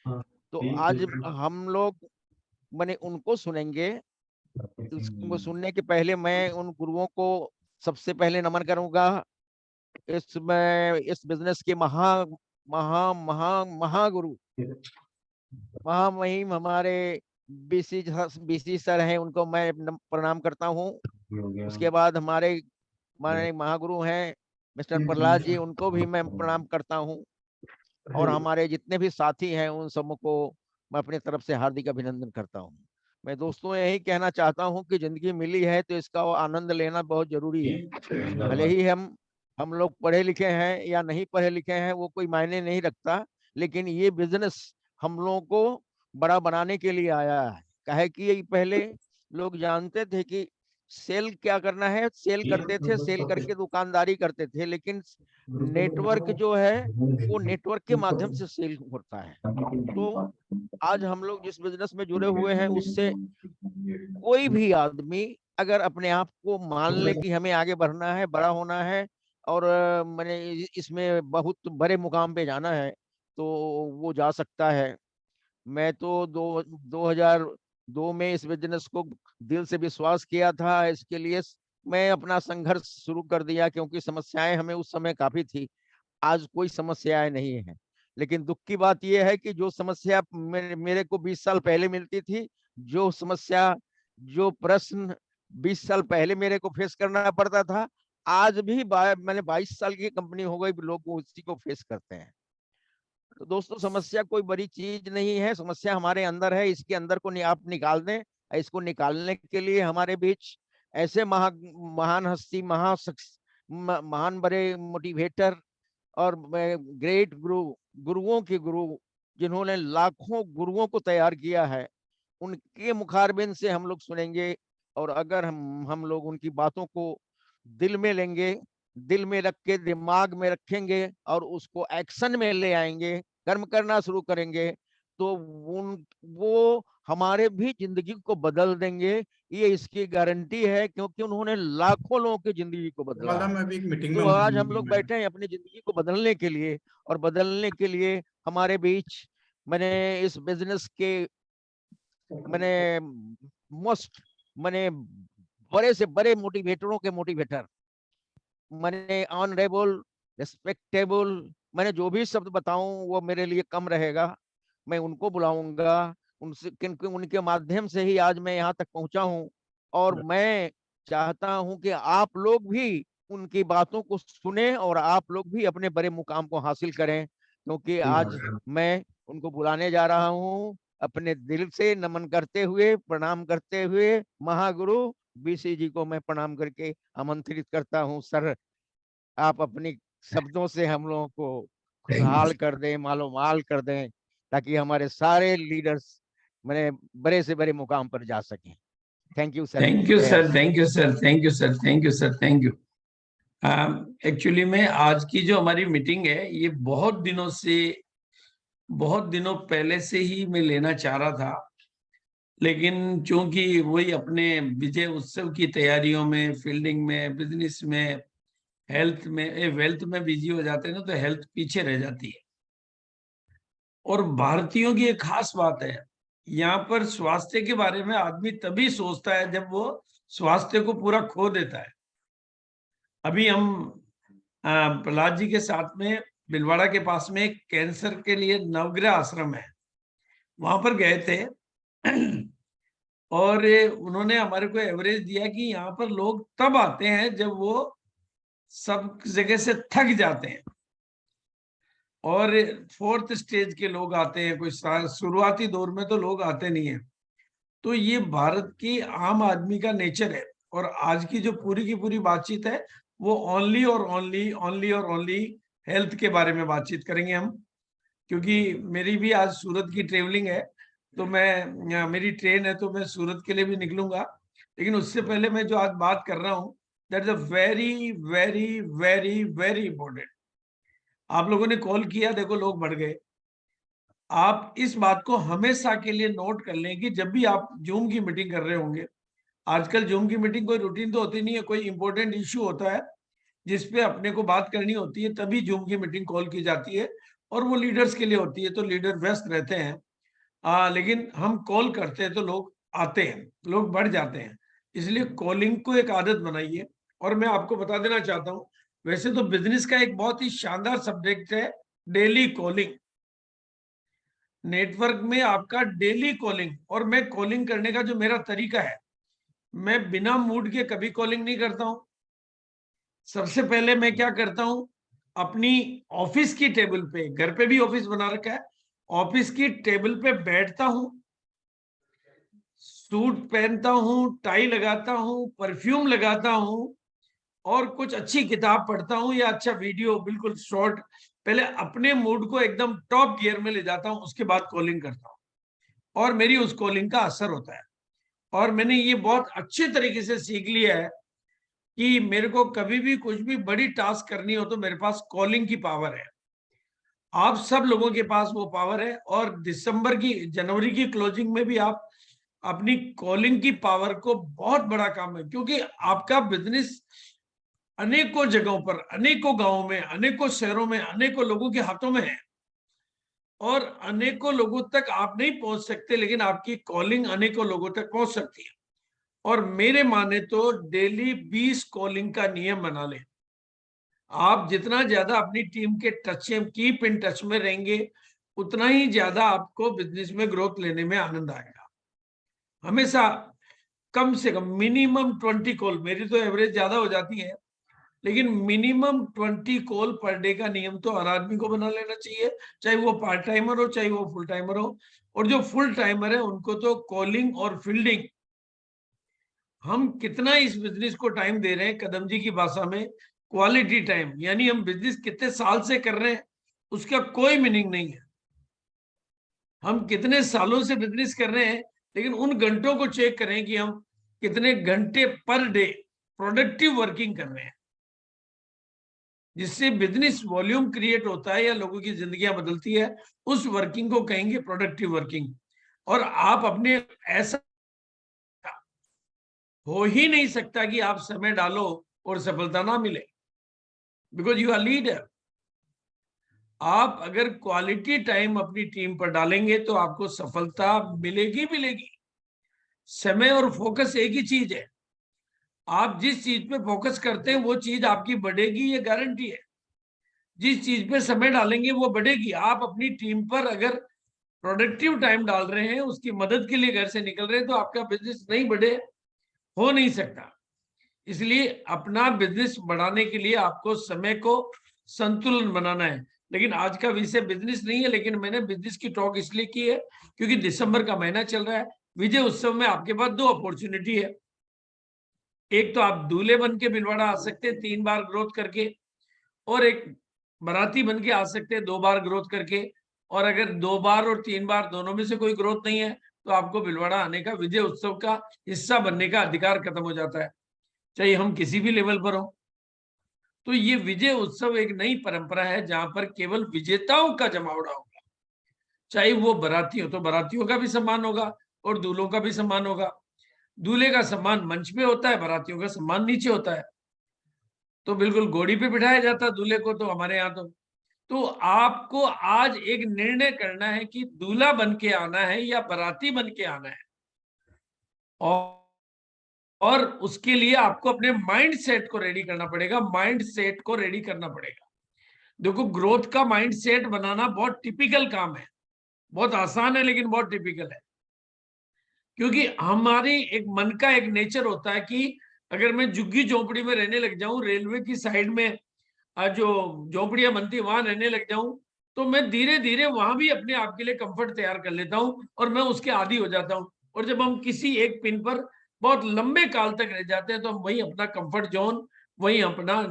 तो आज हम लोग मैंने उनको सुनेंगे। उसको सुनने के पहले मैं उन गुरुओं को सबसे पहले नमन करूंगा। इस बिजनेस के महा महा महा महागुरु, महामहिम हमारे बीसी बीसी सर हैं, उनको मैं प्रणाम करता हूँ। उसके बाद हमारे हमारे महागुरु हैं मिस्टर प्रहलाद जी, उनको भी मैं प्रणाम करता हूँ। और हमारे जितने भी साथी हैं उन सबको मैं अपनी तरफ से हार्दिक अभिनंदन करता हूँ। मैं दोस्तों यही कहना चाहता हूँ कि जिंदगी मिली है तो इसका आनंद लेना बहुत जरूरी है। भले ही हम लोग पढ़े लिखे हैं या नहीं पढ़े लिखे हैं वो कोई मायने नहीं रखता, लेकिन ये बिजनेस हम लोगों को बड़ा बनाने के लिए आया है। काहे कि ये पहले लोग जानते थे कि सेल क्या करना है, सेल करते थे, सेल करके दुकानदारी करते थे, लेकिन नेटवर्क जो है वो नेटवर्क के माध्यम से सेल होता है। तो आज हम लोग जिस बिजनेस में जुड़े हुए हैं उससे कोई भी आदमी अगर अपने आप को मान ले कि हमें आगे बढ़ना है, बड़ा होना है और मैंने इसमें बहुत बड़े मुकाम पे जाना है तो वो जा सकता है। मैं तो 2002 में इस बिजनेस को दिल से विश्वास किया था। इसके लिए मैं अपना संघर्ष शुरू कर दिया क्योंकि समस्याएं हमें उस समय काफी थी। आज कोई समस्याएं नहीं है, लेकिन दुख की बात यह है कि जो समस्या मेरे को 20 साल पहले मिलती थी, जो समस्या, जो प्रश्न 20 साल पहले मेरे को फेस करना पड़ता था, आज भी मैंने 22 साल की कंपनी हो गई, लोग उसी को फेस करते हैं। तो दोस्तों समस्या कोई बड़ी चीज नहीं है, समस्या हमारे अंदर है, इसके अंदर को आप निकाल दें। इसको निकालने के लिए हमारे बीच ऐसे महान हस्ती, महान बड़े मोटिवेटर और ग्रेट गुरुओं के गुरु जिन्होंने लाखों गुरुओं को तैयार किया है, उनके मुखारबिन से हम लोग सुनेंगे। और अगर हम लोग उनकी बातों को दिल में लेंगे, दिल में रख के दिमाग में रखेंगे और उसको एक्शन में ले आएंगे, कर्म करना शुरू करेंगे, तो वो हमारे भी जिंदगी को बदल देंगे। ये इसकी गारंटी है क्योंकि उन्होंने लाखों लोगों की जिंदगी को बदला है। मैं भी एक मीटिंग में तो आज हम लोग मैं बैठे हैं अपनी जिंदगी को बदलने के लिए, और बदलने के लिए हमारे बीच मैंने इस बिजनेस के मैंने मोस्ट मैंने बड़े से बड़े मोटिवेटरों के मोटिवेटर, मैंने ऑनरेबल, रिस्पेक्टेबल, मैंने जो भी शब्द बताऊं वो मेरे लिए कम रहेगा। मैं उनको बुलाऊंगा, उनसे क्योंकि उनके माध्यम से ही आज मैं यहाँ तक पहुंचा हूँ। और मैं चाहता हूं कि आप लोग भी उनकी बातों को सुने और आप लोग भी अपने बड़े मुकाम को हासिल करें, क्योंकि आज मैं उनको बुलाने जा रहा हूँ अपने दिल से नमन करते हुए, प्रणाम करते हुए। महागुरु बीसी जी को मैं प्रणाम करके आमंत्रित करता हूँ। सर, आप अपनी शब्दों से हम लोगों को खुशहाल कर दें, मालो माल कर दें, ताकि हमारे सारे लीडर्स मैंने बड़े से बड़े मुकाम पर जा सकें। Thank you sir. Thank you sir, thank you sir, thank you sir, thank you sir, thank you. Actually में आज की जो हमारी मीटिंग है ये बहुत दिनों पहले से ही मैं लेना चाह रहा था, लेकिन चूंकि वही अपने विजय उत्सव की तैयारियों में, फील्डिंग में, बिजनेस में, हेल्थ में, वेल्थ में बिजी हो जाते हैं ना, तो हेल्थ पीछे रह जाती है। और भारतीयों की एक खास बात है, यहाँ पर स्वास्थ्य के बारे में आदमी तभी सोचता है जब वो स्वास्थ्य को पूरा खो देता है। अभी हम प्रहलाद जी के साथ में बिलवाड़ा के पास में एक कैंसर के लिए नवग्रह आश्रम है, वहां पर गए थे और उन्होंने हमारे को एवरेज दिया कि यहाँ पर लोग तब आते हैं जब वो सब जगह से थक जाते हैं, और 4th स्टेज के लोग आते हैं, कोई शुरुआती दौर में तो लोग आते नहीं है। तो ये भारत की आम आदमी का नेचर है। और आज की जो पूरी की पूरी बातचीत है वो ओनली और ओनली हेल्थ के बारे में बातचीत करेंगे हम, क्योंकि मेरी भी आज सूरत की ट्रेवलिंग है, तो मेरी ट्रेन है तो मैं सूरत के लिए भी निकलूंगा। लेकिन उससे पहले मैं जो आज बात कर रहा हूँ, that is a very very very very important. आप लोगों ने कॉल किया, देखो लोग बढ़ गए। आप इस बात को हमेशा के लिए नोट कर लें कि जब भी आप जूम की मीटिंग कर रहे होंगे, आजकल जूम की मीटिंग कोई रूटीन तो होती नहीं है, कोई इंपॉर्टेंट इश्यू होता है जिसपे अपने को बात करनी होती है, तभी जूम की मीटिंग कॉल की जाती है। और वो लीडर्स के लिए होती है, तो लीडर व्यस्त रहते हैं। लेकिन हम कॉल करते हैं तो लोग आते हैं, लोग बढ़ जाते हैं। इसलिए कॉलिंग को एक आदत बनाइए। और मैं आपको बता देना चाहता हूँ, वैसे तो बिजनेस का एक बहुत ही शानदार सब्जेक्ट है डेली कॉलिंग। नेटवर्क में आपका डेली कॉलिंग, और मैं कॉलिंग करने का जो मेरा तरीका है, मैं बिना मूड के कभी कॉलिंग नहीं करता हूं। सबसे पहले मैं क्या करता हूं, अपनी ऑफिस की टेबल पे, घर पे भी ऑफिस बना रखा है, ऑफिस की टेबल पे बैठता हूं, सूट पहनता हूं, टाई लगाता हूं, परफ्यूम लगाता हूं, और कुछ अच्छी किताब पढ़ता हूं या अच्छा वीडियो, बिल्कुल शॉर्ट। पहले अपने मूड को एकदम टॉप गियर में ले जाता हूं, उसके बाद कॉलिंग करता हूं, और मेरी उस कॉलिंग का असर होता है। और मैंने ये बहुत अच्छे तरीके से सीख लिया है कि मेरे को कभी भी कुछ भी बड़ी टास्क करनी हो तो मेरे पास कॉलिंग की पावर है। आप सब लोगों के पास वो पावर है, और जनवरी की क्लोजिंग में भी आप अपनी कॉलिंग की पावर को, बहुत बड़ा काम है, क्योंकि आपका बिजनेस अनेकों जगहों पर, अनेकों गांवों में, अनेकों शहरों में, अनेकों लोगों के हाथों में है, और अनेकों लोगों तक आप नहीं पहुंच सकते, लेकिन आपकी कॉलिंग अनेकों लोगों तक पहुंच सकती है। और मेरे माने तो डेली 20 कॉलिंग का नियम बना लें। आप जितना ज्यादा अपनी टीम के कीप इन टच में रहेंगे, उतना ही ज्यादा आपको बिजनेस में ग्रोथ लेने में आनंद आएगा। हमेशा कम से कम मिनिमम 20 कॉल, मेरी तो एवरेज ज्यादा हो जाती है, लेकिन मिनिमम 20 कॉल पर डे का नियम तो हर आदमी को बना लेना चाहिए, चाहे वो पार्ट टाइमर हो, चाहे वो फुल टाइमर हो। और जो फुल टाइमर है उनको तो कॉलिंग और फील्डिंग, हम कितना इस बिजनेस को टाइम दे रहे हैं, कदम जी की भाषा में क्वालिटी टाइम, यानी हम बिजनेस कितने साल से कर रहे हैं उसका कोई मीनिंग नहीं है। हम कितने सालों से बिजनेस कर रहे हैं, लेकिन उन घंटों को चेक करें कि हम कितने घंटे पर डे प्रोडक्टिव वर्किंग कर रहे हैं, जिससे बिजनेस वॉल्यूम क्रिएट होता है या लोगों की जिंदगियां बदलती है। उस वर्किंग को कहेंगे प्रोडक्टिव वर्किंग। और आप अपने, ऐसा हो ही नहीं सकता कि आप समय डालो और सफलता ना मिले, बिकॉज यू आर लीडर। आप अगर क्वालिटी टाइम अपनी टीम पर डालेंगे तो आपको सफलता मिलेगी मिलेगी। समय और फोकस एक ही चीज है। आप जिस चीज पे फोकस करते हैं वो चीज आपकी बढ़ेगी, ये गारंटी है। जिस चीज पे समय डालेंगे वो बढ़ेगी। आप अपनी टीम पर अगर प्रोडक्टिव टाइम डाल रहे हैं, उसकी मदद के लिए घर से निकल रहे हैं, तो आपका बिजनेस नहीं बढ़े, हो नहीं सकता। इसलिए अपना बिजनेस बढ़ाने के लिए आपको समय को संतुलन बनाना है। लेकिन आज का विषय बिजनेस नहीं है, लेकिन मैंने बिजनेस की टॉक इसलिए की है क्योंकि दिसंबर का महीना चल रहा है। विजय उत्सव में आपके पास 2 अपॉर्चुनिटी है। एक तो आप दूल्हे बन के भिलवाड़ा आ सकते हैं 3 बार ग्रोथ करके, और एक बाराती बन के आ सकते हैं 2 बार ग्रोथ करके। और अगर 2 बार और 3 बार दोनों में से कोई ग्रोथ नहीं है तो आपको भिलवाड़ा आने का, विजय उत्सव का हिस्सा बनने का अधिकार खत्म हो जाता है, चाहे हम किसी भी लेवल पर हो। तो ये विजय उत्सव एक नई परंपरा है जहां पर केवल विजेताओं का जमावड़ा होगा। चाहे वो बाराती हो तो बारातियों का भी सम्मान होगा और दूल्हों का भी सम्मान होगा। दूल्हे का सम्मान मंच पे होता है, बारातियों का सम्मान नीचे होता है। तो बिल्कुल घोड़ी पे बिठाया जाता है दूल्हे को, तो हमारे यहाँ तो आपको आज एक निर्णय करना है कि दूल्हा बन के आना है या बाराती बन के आना है। और उसके लिए आपको अपने माइंड सेट को रेडी करना पड़ेगा, माइंड सेट को रेडी करना पड़ेगा। देखो, ग्रोथ का माइंड सेट बनाना बहुत टिपिकल काम है, बहुत आसान है, लेकिन बहुत टिपिकल है। क्योंकि हमारी एक मन का एक नेचर होता है कि अगर मैं झुग्गी झोपड़ी में रहने लग जाऊं, रेलवे की साइड में जो झोपड़ियां बनती है वहां रहने लग जाऊं, तो मैं धीरे धीरे वहां भी अपने आप के लिए कंफर्ट तैयार कर लेता हूं और मैं उसके आदी हो जाता हूं। और जब हम किसी एक पिन पर बहुत लंबे काल तक रह जाते हैं तो हम वही अपना कंफर्ट जोन, वही अपना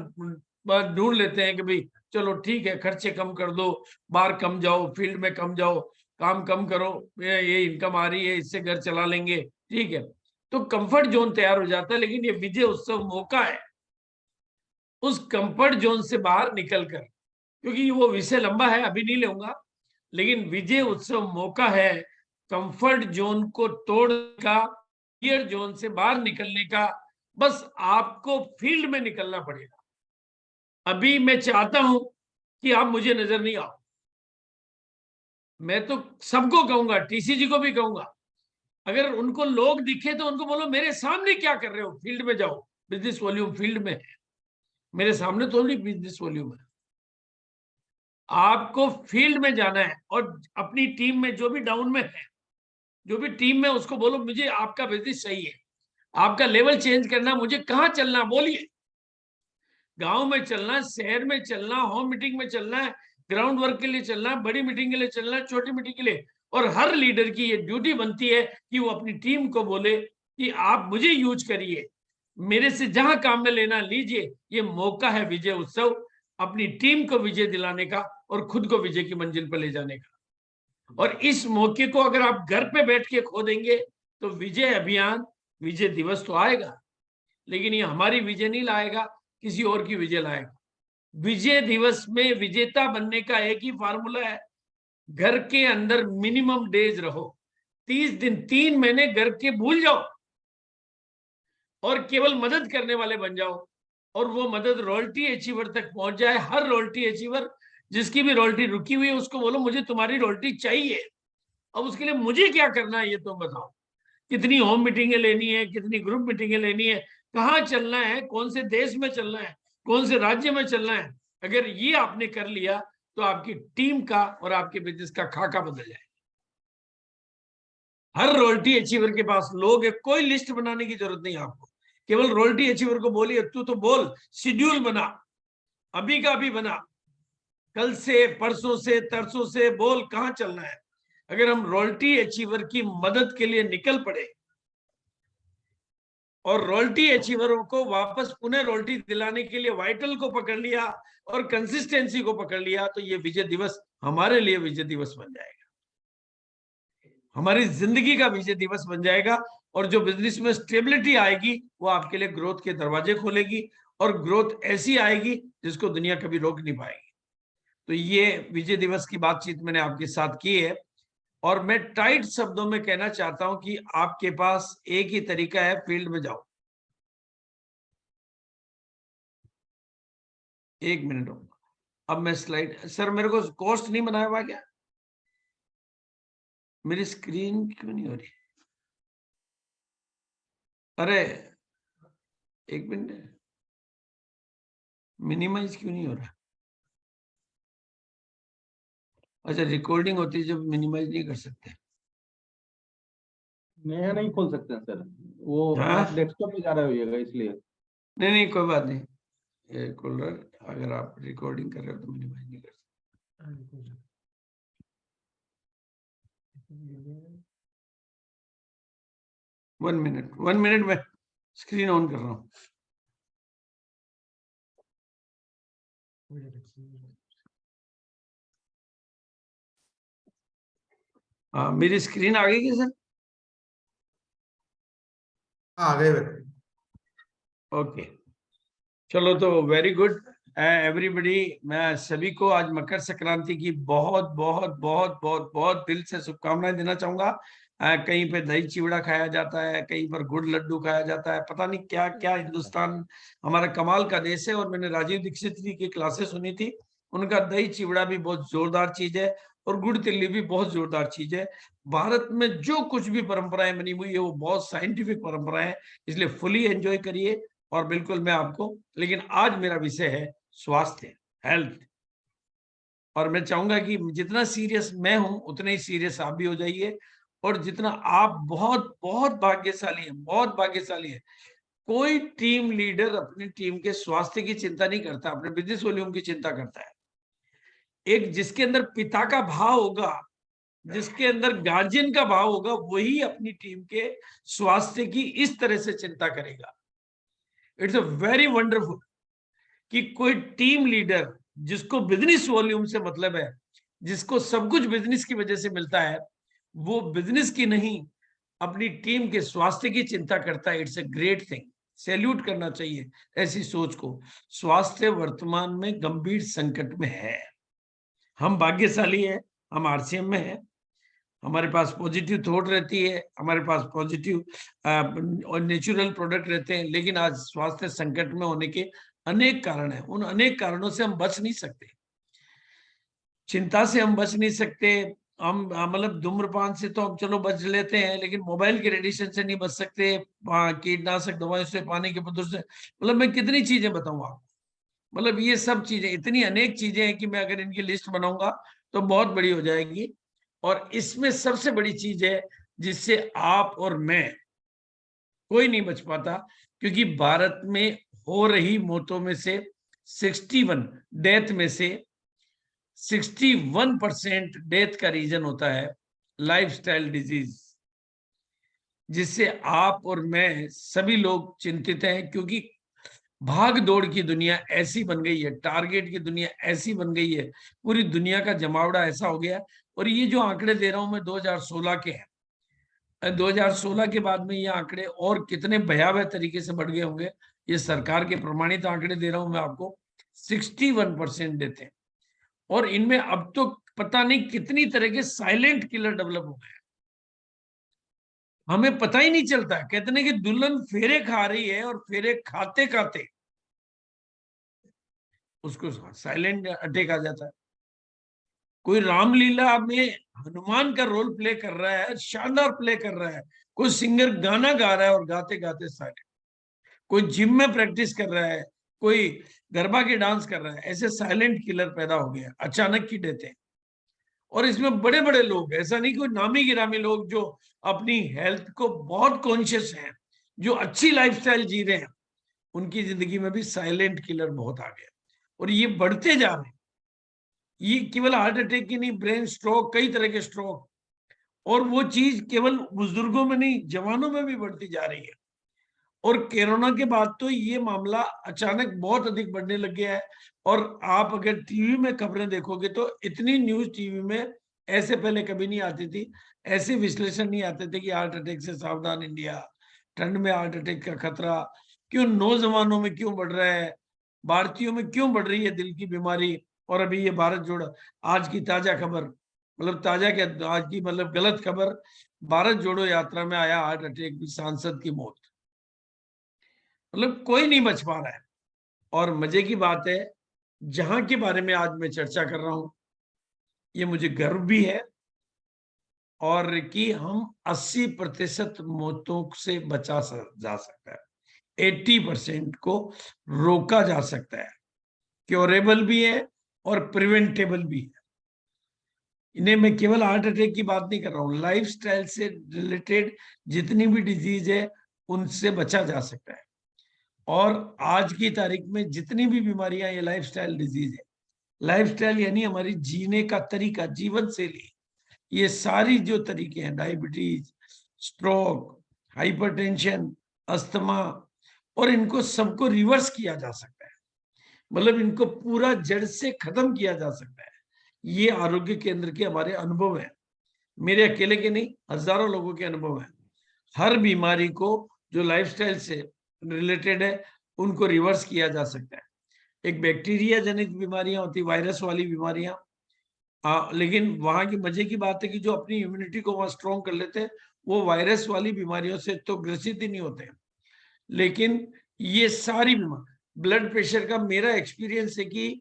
ढूंढ लेते हैं कि भाई चलो ठीक है, खर्चे कम कर दो, बाहर कम जाओ, फील्ड में कम जाओ, काम कम करो, ये इनकम आ रही है, इससे घर चला लेंगे, ठीक है। तो कंफर्ट जोन तैयार हो जाता है। लेकिन ये विजय उत्सव मौका है उस कंफर्ट जोन से बाहर निकलकर, क्योंकि वो विषय लंबा है, अभी नहीं लूंगा, लेकिन विजय उत्सव मौका है कंफर्ट जोन को तोड़ने का, फियर जोन से बाहर निकलने का। बस आपको फील्ड में निकलना पड़ेगा। अभी मैं चाहता हूं कि आप मुझे नजर नहीं आओ, मैं तो सबको कहूंगा, टीसीजी को भी कहूंगा, अगर उनको लोग दिखे तो उनको बोलो मेरे सामने क्या कर रहे हो, फील्ड में जाओ, बिजनेस वॉल्यूम फील्ड में है, मेरे सामने तो नहीं बिजनेस वॉल्यूम है। आपको फील्ड में जाना है और अपनी टीम में जो भी डाउन में है, जो भी टीम में, उसको बोलो मुझे आपका बिजनेस सही है, आपका लेवल चेंज करना, मुझे कहाँ चलना बोलिए। गांव में चलना, शहर में चलना, होम मीटिंग में चलना है, ग्राउंड वर्क के लिए चलना है, बड़ी मीटिंग के लिए चलना है, छोटी मीटिंग के लिए। और हर लीडर की ये ड्यूटी बनती है कि वो अपनी टीम को बोले कि आप मुझे यूज करिए, मेरे से जहां काम में लेना लीजिए, ये मौका है विजय उत्सव, अपनी टीम को विजय दिलाने का और खुद को विजय की मंजिल पर ले जाने का। और इस मौके को अगर आप घर पे बैठ के खो देंगे तो विजय अभियान, विजय दिवस तो आएगा, लेकिन ये हमारी विजय नहीं लाएगा, किसी और की विजय लाएगा। विजय दिवस में विजेता बनने का एक ही फार्मूला है, घर के अंदर मिनिमम डेज रहो, 30 दिन, 3 महीने घर के भूल जाओ और केवल मदद करने वाले बन जाओ, और वो मदद रॉयल्टी अचीवर तक पहुंच जाए। हर रॉयल्टी अचीवर, जिसकी भी रॉयल्टी रुकी हुई है, उसको बोलो मुझे तुम्हारी रॉयल्टी चाहिए। अब उसके लिए मुझे क्या करना है ये तुम बताओ, कितनी होम मीटिंगें लेनी है, कितनी ग्रुप मीटिंगें लेनी है, कहाँ चलना है, कौन से देश में चलना है, कौन से राज्य में चलना है। अगर ये आपने कर लिया तो आपकी टीम का और आपके बिजनेस का खाका बदल जाए। हर रॉयल्टी अचीवर के पास लोग है, कोई लिस्ट बनाने की जरूरत नहीं आपको, केवल रॉयल्टी अचीवर को बोलिए तू तो बोल, शेड्यूल बना, अभी का अभी बना, कल से, परसों से, तरसों से बोल कहां चलना है। अगर हम रॉयल्टी अचीवर की मदद के लिए निकल पड़े और रॉयल्टी अचीवरों को वापस पुनः रॉयल्टी दिलाने के लिए वाइटल को पकड़ लिया और कंसिस्टेंसी को पकड़ लिया, तो ये विजय दिवस हमारे लिए विजय दिवस बन जाएगा, हमारी जिंदगी का विजय दिवस बन जाएगा। और जो बिजनेस में स्टेबिलिटी आएगी वो आपके लिए ग्रोथ के दरवाजे खोलेगी, और ग्रोथ ऐसी आएगी जिसको दुनिया कभी रोक नहीं पाएगी। तो ये विजय दिवस की बातचीत मैंने आपके साथ की है, और मैं टाइट शब्दों में कहना चाहता हूं कि आपके पास एक ही तरीका है, फील्ड में जाओ। एक मिनट, अब मैं स्लाइड, सर मेरे को कॉस्ट नहीं बनाया हुआ क्या, मेरी स्क्रीन क्यों नहीं हो रही, अरे एक मिनट, मिनिमाइज क्यों नहीं हो रहा। अच्छा, रिकॉर्डिंग होती है जब मिनिमाइज नहीं कर सकते, नया नहीं खोल सकते हैं सर, वो हाँ? आप डेस्कटॉप पे जा रहे होइएगा इसलिए। नहीं नहीं कोई बात नहीं, ये खोल रहा, अगर आप रिकॉर्डिंग कर रहे हो तो मिनिमाइज नहीं कर सकते। 1 मिनट में स्क्रीन ऑन कर रहा हूं। हाँ, मेरी स्क्रीन आ गई क्या सर? आ गए। ओके, चलो तो वेरी गुड एवरीबॉडी। मैं सभी को आज मकर संक्रांति की बहुत बहुत बहुत बहुत बहुत दिल से शुभकामनाएं देना चाहूंगा। कहीं पे दही चिवड़ा खाया जाता है, कहीं पर गुड़ लड्डू खाया जाता है, पता नहीं क्या क्या। हिंदुस्तान हमारा कमाल का देश है, और मैंने राजीव दीक्षित जी की क्लासेस सुनी थी, उनका दही चिवड़ा भी बहुत जोरदार चीज है और गुड़ तिल्ली भी बहुत जोरदार चीज है। भारत में जो कुछ भी परंपराएं बनी हुई है वो बहुत साइंटिफिक परंपराएं हैं, इसलिए फुली एंजॉय करिए। और बिल्कुल मैं आपको, लेकिन आज मेरा विषय है स्वास्थ्य, हेल्थ, और मैं चाहूंगा कि जितना सीरियस मैं हूं उतने ही सीरियस आप भी हो जाइए। और जितना आप बहुत बहुत भाग्यशाली हैं, बहुत भाग्यशाली है। कोई टीम लीडर अपनी टीम के स्वास्थ्य की चिंता नहीं करता, अपने बिजनेस वॉल्यूम की चिंता करता है। एक जिसके अंदर पिता का भाव होगा, जिसके अंदर गार्जियन का भाव होगा, वही अपनी टीम के स्वास्थ्य की इस तरह से चिंता करेगा। इट्स अ वेरी वंडरफुल कि कोई टीम लीडर जिसको बिजनेस वॉल्यूम से मतलब है, जिसको सब कुछ बिजनेस की वजह से मिलता है, वो बिजनेस की नहीं अपनी टीम के स्वास्थ्य की चिंता करता है। It's a great thing, salute करना चाहिए ऐसी सोच को। स्वास्थ्य वर्तमान में गंभीर संकट में है। हम भाग्यशाली हैं, हम आरसीएम में हैं, हमारे पास पॉजिटिव थॉट रहती है, हमारे पास पॉजिटिव और नेचुरल प्रोडक्ट रहते हैं, लेकिन आज स्वास्थ्य संकट में होने के अनेक कारण हैं। उन अनेक कारणों से हम बच नहीं सकते, चिंता से हम बच नहीं सकते, हम मतलब धूम्रपान से तो हम चलो बच लेते हैं, लेकिन मोबाइल के रेडिएशन से नहीं बच सकते, कीटनाशक दवाओं से, पानी के प्रदूषण से, मतलब मैं कितनी चीजें बताऊं आपको। मतलब ये सब चीजें, इतनी अनेक चीजें हैं कि मैं अगर इनकी लिस्ट बनाऊंगा तो बहुत बड़ी हो जाएगी। और इसमें सबसे बड़ी चीज है जिससे आप और मैं, कोई नहीं बच पाता, क्योंकि भारत में हो रही मौतों में से 61 डेथ में से 61% डेथ का रीजन होता है लाइफस्टाइल डिजीज, जिससे आप और मैं सभी लोग चिंतित हैं। क्योंकि भाग दौड़ की दुनिया ऐसी बन गई है, टारगेट की दुनिया ऐसी बन गई है, पूरी दुनिया का जमावड़ा ऐसा हो गया। और ये जो आंकड़े दे रहा हूं मैं 2016 के हैं, 2016 के बाद में ये आंकड़े और कितने भयावह तरीके से बढ़ गए होंगे। ये सरकार के प्रमाणित आंकड़े दे रहा हूं मैं आपको, 61% देते हैं। और इनमें अब तो पता नहीं कितनी तरह के साइलेंट किलर डेवलप हो गए, हमें पता ही नहीं चलता। कहते हैं कि दुल्हन फेरे खा रही है और फेरे खाते खाते उसको साइलेंट अटैक आ जाता है। कोई रामलीला में हनुमान का रोल प्ले कर रहा है, शानदार प्ले कर रहा है, कोई सिंगर गाना गा रहा है और गाते गाते साइलेंट, कोई जिम में प्रैक्टिस कर रहा है, कोई गरबा के डांस कर रहा है, ऐसे साइलेंट किलर पैदा हो गया, अचानक की डेथ है। और इसमें बड़े बड़े लोग, ऐसा नहीं कोई नामी गिरामी लोग जो अपनी हेल्थ को बहुत कॉन्शियस हैं, जो अच्छी लाइफस्टाइल जी रहे हैं, उनकी जिंदगी में भी साइलेंट किलर बहुत आ गए और ये बढ़ते जा रहे हैं। ये केवल हार्ट अटैक की नहीं, ब्रेन स्ट्रोक, कई तरह के स्ट्रोक, और वो चीज केवल बुजुर्गों में नहीं, जवानों में भी बढ़ती जा रही है। और कोरोना के बाद तो ये मामला अचानक बहुत अधिक बढ़ने लग गया है। और आप अगर टीवी में खबरें देखोगे तो इतनी न्यूज टीवी में ऐसे पहले कभी नहीं आती थी, ऐसे विश्लेषण नहीं आते थे कि हार्ट अटैक से सावधान इंडिया, ठंड में हार्ट अटैक का खतरा क्यों नौजवानों में क्यों बढ़ रहा है, भारतीयों में क्यों बढ़ रही है दिल की बीमारी। और अभी ये भारत जोड़ो, आज की ताजा खबर, मतलब ताजा क्या, आज की मतलब गलत खबर, भारत जोड़ो यात्रा में आया हार्ट अटैक, सांसद की मौत। मतलब कोई नहीं बच पा रहा है। और मजे की बात है, जहां के बारे में आज मैं चर्चा कर रहा हूं, ये मुझे गर्व भी है, और कि हम 80% मौतों से जा सकता है, 80% को रोका जा सकता है, क्योरेबल भी है और प्रिवेंटेबल भी है। इन्हें मैं केवल हार्ट अटैक की बात नहीं कर रहा हूं, लाइफस्टाइल से रिलेटेड जितनी भी डिजीज है उनसे बचा जा सकता है। और आज की तारीख में जितनी भी बीमारियां, ये लाइफस्टाइल डिजीज है। लाइफस्टाइल यानी हमारी जीने का तरीका, जीवन शैली, ये सारी जो तरीके हैं, डायबिटीज, स्ट्रोक, हाइपरटेंशन, अस्थमा, और इनको सबको रिवर्स किया जा सकता है, मतलब इनको पूरा जड़ से खत्म किया जा सकता है। ये आरोग्य केंद्र के हमारे अनुभव है, मेरे अकेले के नहीं, हजारों लोगों के अनुभव है। हर बीमारी को जो लाइफस्टाइल से रिलेटेड है उनको रिवर्स किया जा सकता है। एक बैक्टीरिया जनित बीमारियां होती, वायरस वाली बीमारियां, लेकिन वहां की मजे की बात है कि जो अपनी इम्यूनिटी को वहां स्ट्रॉन्ग कर लेते हैं वो वायरस वाली बीमारियों से तो ग्रसित ही नहीं होते। लेकिन ये सारी बीमारी, ब्लड प्रेशर का मेरा एक्सपीरियंस है कि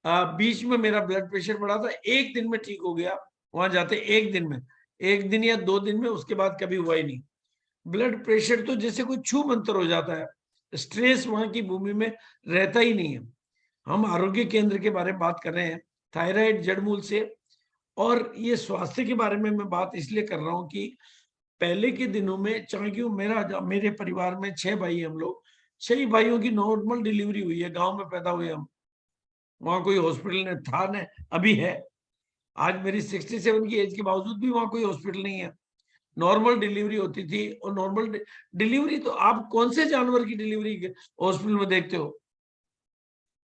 बीच में मेरा ब्लड प्रेशर बढ़ा था, एक दिन में ठीक हो गया, वहां जाते एक दिन में, एक दिन या 2 दिन में, उसके बाद कभी हुआ ही नहीं। ब्लड प्रेशर तो जैसे कोई छू मंतर हो जाता है, स्ट्रेस वहां की भूमि में रहता ही नहीं है। हम आरोग्य केंद्र के बारे में बात कर रहे हैं, थायराइड जड़मूल से। और ये स्वास्थ्य के बारे में मैं बात इसलिए कर रहा हूँ कि पहले के दिनों में, चाहे क्यों मेरे परिवार में 6 भाई, हम लोग 6 भाइयों की नॉर्मल डिलीवरी हुई है, गांव में पैदा हुए हम, वहां कोई हॉस्पिटल नहीं था, न अभी है। आज मेरी 67 की एज के बावजूद भी वहां कोई हॉस्पिटल नहीं है, नॉर्मल डिलीवरी होती थी। और नॉर्मल डिलीवरी तो आप कौन से जानवर की डिलीवरी हॉस्पिटल में देखते हो,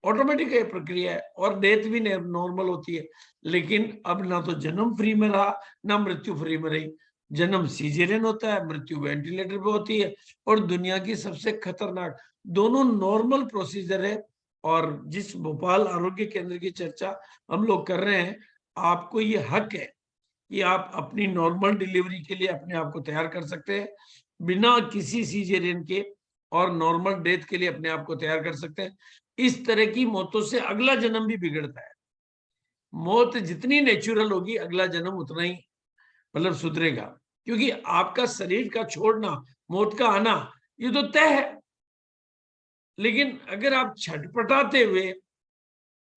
ऑटोमेटिक है प्रक्रिया है, और डेथ भी नॉर्मल होती है। लेकिन अब ना तो जन्म फ्री में रहा, ना मृत्यु फ्री में रही। जन्म सीजेरियन होता है, मृत्यु वेंटिलेटर पे होती है, और दुनिया की सबसे खतरनाक, दोनों नॉर्मल प्रोसीजर है। और जिस भोपाल आरोग्य केंद्र की चर्चा हम लोग कर रहे हैं, आपको ये हक है कि आप अपनी नॉर्मल डिलीवरी के लिए अपने आप को तैयार कर सकते हैं, बिना किसी सीजेरियन के, और नॉर्मल डेथ के लिए अपने आप को तैयार कर सकते हैं। इस तरह की मौतों से अगला जन्म भी बिगड़ता है, मौत जितनी नेचुरल होगी अगला जन्म उतना ही मतलब सुधरेगा, क्योंकि आपका शरीर का छोड़ना, मौत का आना, ये तो तय है। लेकिन अगर आप छटपटाते हुए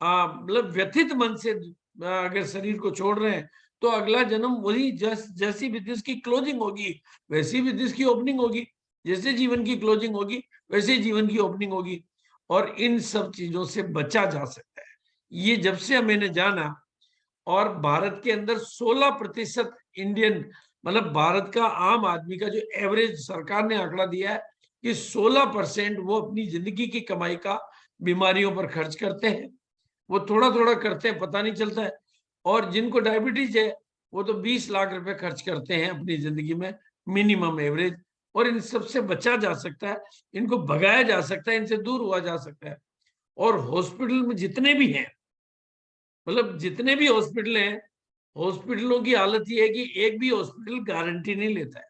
मतलब व्यथित मन से अगर शरीर को छोड़ रहे हैं, तो अगला जन्म वही जैसी बिजनेस की क्लोजिंग होगी वैसी बिजनेस की ओपनिंग होगी, जैसे जीवन की क्लोजिंग होगी वैसे जीवन की ओपनिंग होगी। और इन सब चीजों से बचा जा सकता है। ये जब से मैंने जाना, और भारत के अंदर 16% इंडियन, मतलब भारत का आम आदमी का जो एवरेज सरकार ने आंकड़ा दिया है कि 16% वो अपनी जिंदगी की कमाई का बीमारियों पर खर्च करते हैं। वो थोड़ा थोड़ा करते हैं, पता नहीं चलता है। और जिनको डायबिटीज है वो तो 20 लाख रुपए खर्च करते हैं अपनी जिंदगी में, मिनिमम एवरेज। और इन सबसे बचा जा सकता है, इनको भगाया जा सकता है, इनसे दूर हुआ जा सकता है। और हॉस्पिटल में जितने भी हैं, मतलब जितने भी हॉस्पिटल हैं, हॉस्पिटलों की हालत ये है कि एक भी हॉस्पिटल गारंटी नहीं लेता है।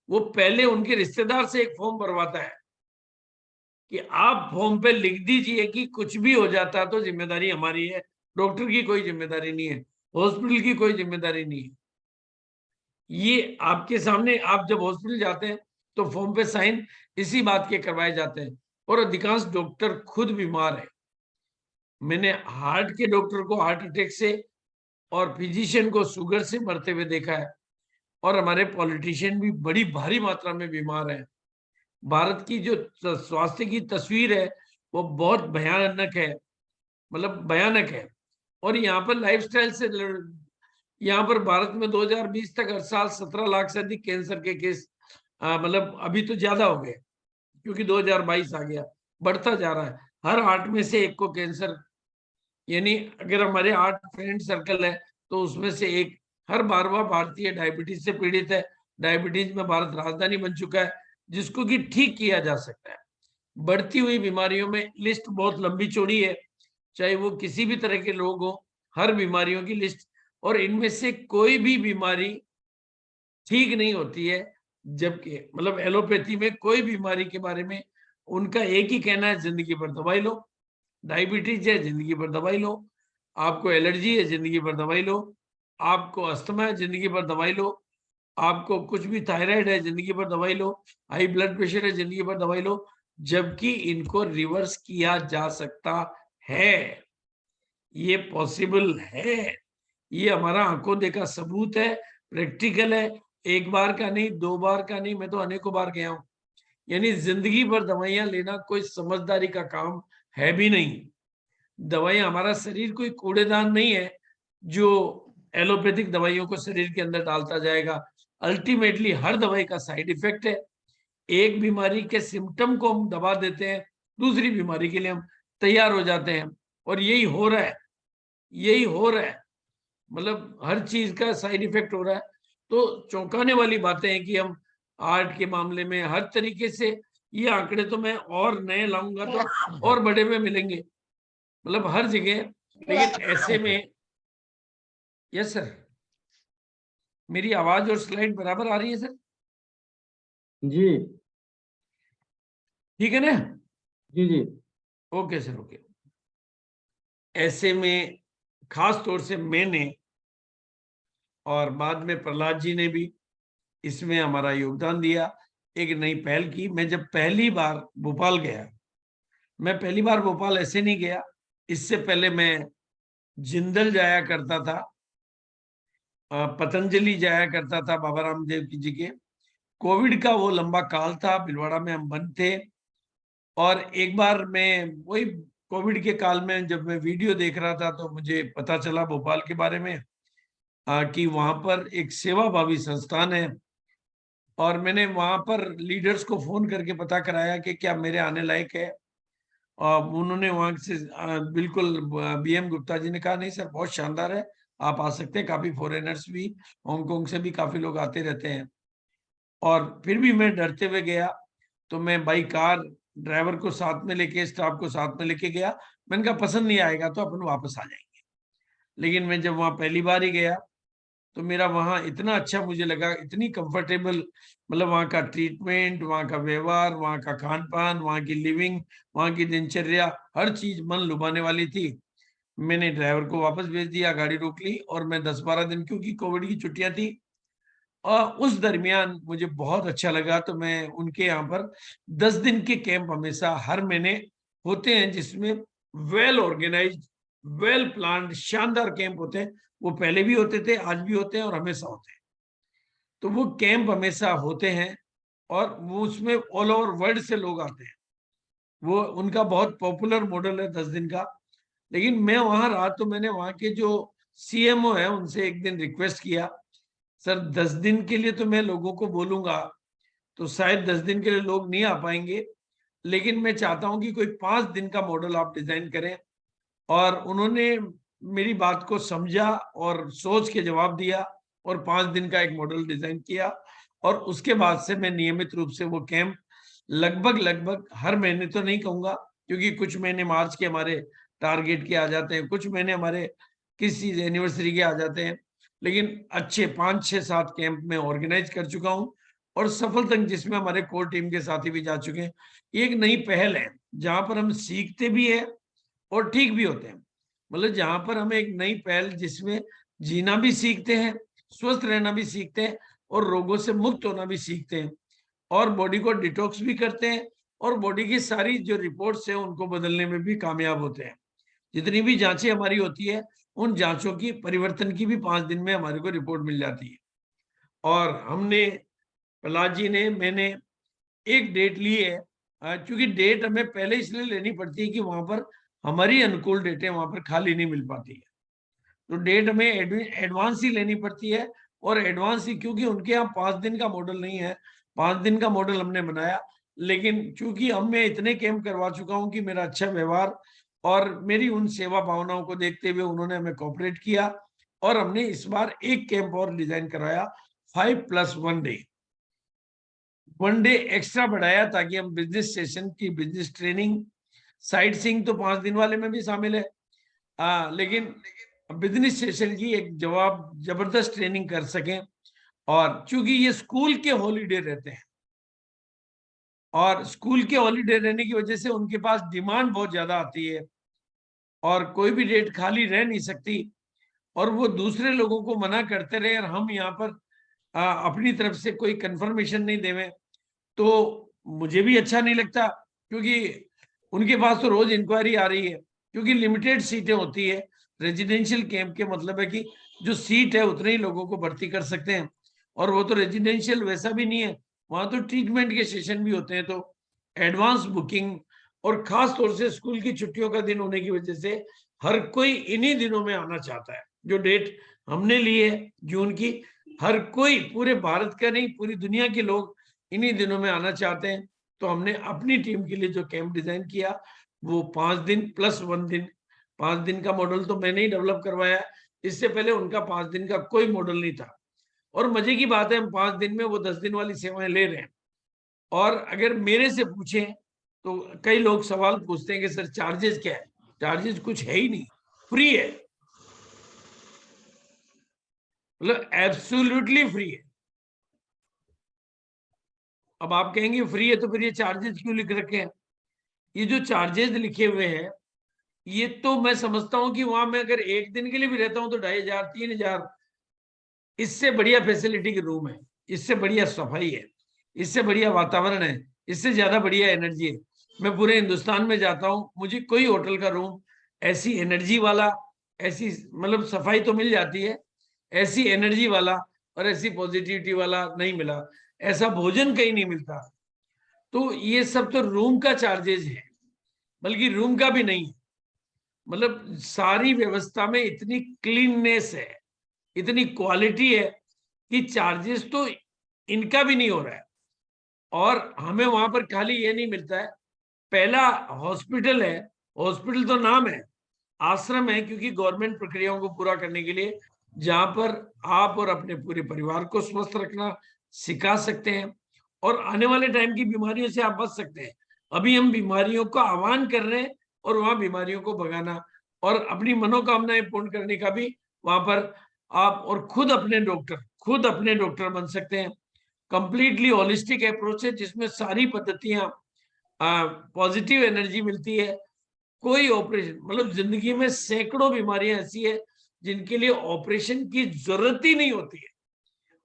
वो पहले उनके रिश्तेदार से एक फॉर्म भरवाता है कि आप फॉर्म पे लिख दीजिए कि कुछ भी हो जाता है तो जिम्मेदारी हमारी है, डॉक्टर की कोई जिम्मेदारी नहीं है, हॉस्पिटल की कोई जिम्मेदारी नहीं है। ये आपके सामने, आप जब हॉस्पिटल जाते हैं तो फॉर्म पे साइन इसी बात के करवाए जाते हैं। और अधिकांश डॉक्टर खुद बीमार है। मैंने हार्ट के डॉक्टर को हार्ट अटैक से और फिजिशियन को शुगर से मरते हुए देखा है। और हमारे पॉलिटिशियन भी बड़ी भारी मात्रा में बीमार हैं। भारत की जो स्वास्थ्य की तस्वीर है वो बहुत भयानक है, मतलब भयानक है। और यहाँ पर लाइफस्टाइल से, यहाँ पर भारत में 2020 तक हर साल 17 लाख से अधिक कैंसर के केस, मतलब अभी तो ज्यादा हो गए क्योंकि 2022 आ गया, बढ़ता जा रहा है। हर 8 में से 1 को कैंसर, यानी अगर हमारे 8 फ्रेंड सर्कल है तो उसमें से एक, हर 12वां भारतीय डायबिटीज से पीड़ित है। डायबिटीज में भारत राजधानी बन चुका है, जिसको कि ठीक किया जा सकता है। बढ़ती हुई बीमारियों में लिस्ट बहुत लंबी चौड़ी है, चाहे वो किसी भी तरह के लोग हो, हर बीमारियों की लिस्ट। और इनमें से कोई भी बीमारी ठीक नहीं होती है, जबकि मतलब एलोपैथी में कोई बीमारी के बारे में उनका एक ही कहना है, जिंदगी भर दवाई लो। डायबिटीज है, जिंदगी भर दवाई लो। आपको एलर्जी है, जिंदगी भर दवाई लो। आपको अस्थमा है, जिंदगी भर दवाई लो। आपको कुछ भी थायराइड है, जिंदगी भर दवाई लो। हाई ब्लड प्रेशर है, जिंदगी भर दवाई लो। जबकि इनको रिवर्स किया जा सकता है, ये पॉसिबल है। ये हमारा आंखों देखा सबूत है, प्रैक्टिकल है। एक बार का नहीं, 2 बार का नहीं, मैं तो अनेकों बार गया हूं। यानी जिंदगी भर दवाइयां लेना कोई समझदारी का काम है भी नहीं। दवाइयां, हमारा शरीर कोई कूड़ेदान नहीं है जो एलोपैथिक दवाइयों को शरीर के अंदर डालता जाएगा। अल्टीमेटली हर दवाई का साइड इफेक्ट है। एक बीमारी के सिम्टम को हम दबा देते हैं, दूसरी बीमारी के लिए हम तैयार हो जाते हैं। और यही हो रहा है, यही हो रहा है, मतलब हर चीज का साइड इफेक्ट हो रहा है। तो चौंकाने वाली बातें हैं कि हम आर्ट के मामले में हर तरीके से, ये आंकड़े तो मैं और नए लाऊंगा तो और बड़े में मिलेंगे, मतलब हर जगह। लेकिन ऐसे में, यस सर, मेरी आवाज और स्लाइड बराबर आ रही है सर? जी ठीक है ना? जी जी। Okay sir, okay. ऐसे में खास तौर से मैंने, और बाद में प्रहलाद जी ने भी इसमें हमारा योगदान दिया, एक नई पहल की। मैं जब पहली बार भोपाल गया, मैं पहली बार भोपाल ऐसे नहीं गया, इससे पहले मैं जिंदल जाया करता था, पतंजलि जाया करता था बाबा रामदेव जी के। कोविड का वो लंबा काल था, भिलवाड़ा में हम बंद थे। और एक बार मैं वही कोविड के काल में जब मैं वीडियो देख रहा था तो मुझे पता चला भोपाल के बारे में, कि वहां पर एक सेवाभावी संस्थान है। और मैंने वहां पर लीडर्स को फोन करके पता कराया कि क्या मेरे आने लायक है। और उन्होंने वहां से बिल्कुल, बीएम गुप्ता जी ने कहा नहीं सर, बहुत शानदार है, आप आ सकते हैं। काफी फॉरेनर्स भी, हांगकांग से भी काफी लोग आते रहते हैं। और फिर भी मैं डरते हुए गया, तो मैं बाई कार ड्राइवर को साथ में लेके, स्टाफ को साथ में लेके गया। मैंने कहा पसंद नहीं आएगा तो अपन वापस आ जाएंगे। लेकिन मैं जब वहां पहली बार ही गया तो मेरा वहां इतना अच्छा मुझे लगा, इतनी कंफर्टेबल, मतलब वहां का ट्रीटमेंट, वहां का व्यवहार, वहां का खान पान, वहां की लिविंग, वहां की दिनचर्या, हर चीज मन लुभाने वाली थी। मैंने ड्राइवर को वापस भेज दिया, गाड़ी रोक ली और मैं 10-12 दिन, क्योंकि कोविड की छुट्टियां थी और उस दरमियान मुझे बहुत अच्छा लगा, तो मैं उनके यहाँ पर 10 दिन के कैंप हमेशा हर महीने होते हैं, जिसमें वेल ऑर्गेनाइज्ड, वेल प्लान्ड, शानदार कैंप होते हैं। वो पहले भी होते थे, आज भी होते हैं और हमेशा होते हैं। तो वो कैंप हमेशा होते हैं और वो उसमें ऑल ओवर वर्ल्ड से लोग आते हैं। वो उनका बहुत पॉपुलर मॉडल है 10 दिन का। लेकिन मैं वहां रहा तो मैंने वहां के जो सीएमओ है उनसे एक दिन रिक्वेस्ट किया, सर 10 दिन के लिए तो मैं लोगों को बोलूंगा तो शायद 10 दिन के लिए लोग नहीं आ पाएंगे, लेकिन मैं चाहता हूं कि कोई 5 दिन का मॉडल आप डिजाइन करें। और उन्होंने मेरी बात को समझा और सोच के जवाब दिया और 5 दिन का एक मॉडल डिजाइन किया। और उसके बाद से मैं नियमित रूप से वो कैंप लगभग हर महीने तो नहीं कहूंगा, क्योंकि कुछ महीने मार्च के हमारे टारगेट के आ जाते हैं, कुछ महीने हमारे किसी एनिवर्सरी के आ जाते हैं, लेकिन अच्छे 5-6-7 कैंप में ऑर्गेनाइज कर चुका हूं और सफल तक, जिसमें हमारे कोर टीम के साथी भी जा चुके हैं। ये एक नई पहल है जहां पर हम सीखते भी है और ठीक भी होते हैं। मतलब जहां पर हमें एक नई पहल जिसमें जीना भी सीखते हैं, स्वस्थ रहना भी सीखते हैं और रोगों से मुक्त होना भी सीखते हैं और बॉडी को डिटॉक्स भी करते हैं और बॉडी की सारी जो रिपोर्ट्स है उनको बदलने में भी कामयाब होते हैं। जितनी भी जांचें हमारी होती है उन जांचों की परिवर्तन की भी 5 दिन में हमारे को रिपोर्ट मिल जाती है। और हमने, प्रहलाद जी ने, मैंने एक डेट ली है, क्योंकि डेट हमें पहले इसलिए लेनी पड़ती है कि वहां पर हमारी अनुकूल डेटें वहां पर खाली नहीं मिल पाती है, तो डेट हमें एडवांस ही लेनी पड़ती है। और एडवांस ही क्योंकि उनके यहाँ 5 दिन का मॉडल नहीं है, 5 दिन का मॉडल हमने बनाया, लेकिन चूंकि अब मैं इतने कैंप करवा चुका हूं कि मेरा अच्छा व्यवहार और मेरी उन सेवा भावनाओं को देखते हुए उन्होंने हमें कोऑपरेट किया और हमने इस बार एक कैंप और डिजाइन कराया, 5+1 डे, 1 डे एक्स्ट्रा बढ़ाया, ताकि हम बिजनेस सेशन की बिजनेस ट्रेनिंग, साइट सीइंग तो 5 दिन वाले में भी शामिल है, लेकिन बिजनेस सेशन की एक जबरदस्त ट्रेनिंग कर सकें। और चूंकि ये स्कूल के हॉलीडे रहते हैं और स्कूल के हॉलीडे रहने की वजह से उनके पास डिमांड बहुत ज्यादा आती है और कोई भी डेट खाली रह नहीं सकती और वो दूसरे लोगों को मना करते रहे और हम यहाँ पर अपनी तरफ से कोई कंफर्मेशन नहीं देवे, तो मुझे भी अच्छा नहीं लगता, क्योंकि उनके पास तो रोज इंक्वायरी आ रही है, क्योंकि लिमिटेड सीटें होती है। रेजिडेंशियल कैंप के मतलब है कि जो सीट है उतने ही लोगों को भर्ती कर सकते हैं और वो तो रेजिडेंशियल वैसा भी नहीं है, वहां तो ट्रीटमेंट के सेशन भी होते हैं। तो एडवांस बुकिंग और खास तौर से स्कूल की छुट्टियों का दिन होने की वजह से हर कोई इन्हीं दिनों में आना चाहता है। जो डेट हमने ली है जून की, हर कोई, पूरे भारत का नहीं पूरी दुनिया के लोग इन्हीं दिनों में आना चाहते हैं। तो हमने अपनी टीम के लिए जो कैंप डिजाइन किया वो 5 दिन + 1 दिन, 5 दिन का मॉडल तो मैंने ही डेवलप करवाया, इससे पहले उनका 5 दिन का कोई मॉडल नहीं था। और मजे की बात है हम 5 दिन में वो 10 दिन वाली सेवाएं ले रहे हैं। और अगर मेरे से पूछें तो कई लोग सवाल पूछते हैं कि सर चार्जेस क्या है, चार्जेस कुछ है ही नहीं, फ्री है, मतलब एब्सोल्युटली फ्री है। अब आप कहेंगे फ्री है तो फिर ये चार्जेस क्यों लिख रखे हैं? ये जो चार्जेस लिखे हुए हैं ये तो मैं समझता हूं कि वहां मैं अगर एक दिन के लिए भी रहता हूं तो 2500 3000, इससे बढ़िया फैसिलिटी के रूम है, इससे बढ़िया सफाई है, इससे बढ़िया वातावरण है, इससे ज्यादा बढ़िया एनर्जी है। मैं पूरे हिंदुस्तान में जाता हूं, मुझे कोई होटल का रूम ऐसी एनर्जी वाला, ऐसी मतलब सफाई तो मिल जाती है, ऐसी एनर्जी वाला और ऐसी पॉजिटिविटी वाला नहीं मिला, ऐसा भोजन कहीं नहीं मिलता। तो ये सब तो रूम का चार्जेस है, बल्कि रूम का भी नहीं है। मतलब सारी व्यवस्था में इतनी क्लीननेस है, इतनी क्वालिटी है कि चार्जेस तो इनका भी नहीं हो रहा है। और हमें वहां पर खाली ये नहीं मिलता है, पहला हॉस्पिटल है, हॉस्पिटल तो नाम है, आश्रम है, क्योंकि गवर्नमेंट प्रक्रियाओं को पूरा करने के लिए जहां पर आप और अपने पूरे परिवार को स्वस्थ रखना सिखा सकते हैं और आने वाले टाइम की बीमारियों से आप बच सकते हैं। अभी हम बीमारियों का आह्वान कर रहे हैं और वहां बीमारियों को भगाना और अपनी मनोकामनाएं पूर्ण करने का भी वहां पर आप और खुद अपने डॉक्टर बन सकते हैं। कंप्लीटली होलिस्टिक अप्रोच है जिसमें सारी पद्धतियां, पॉजिटिव एनर्जी मिलती है, कोई ऑपरेशन, मतलब जिंदगी में सैकड़ों बीमारियां ऐसी है जिनके लिए ऑपरेशन की जरूरत ही नहीं होती है,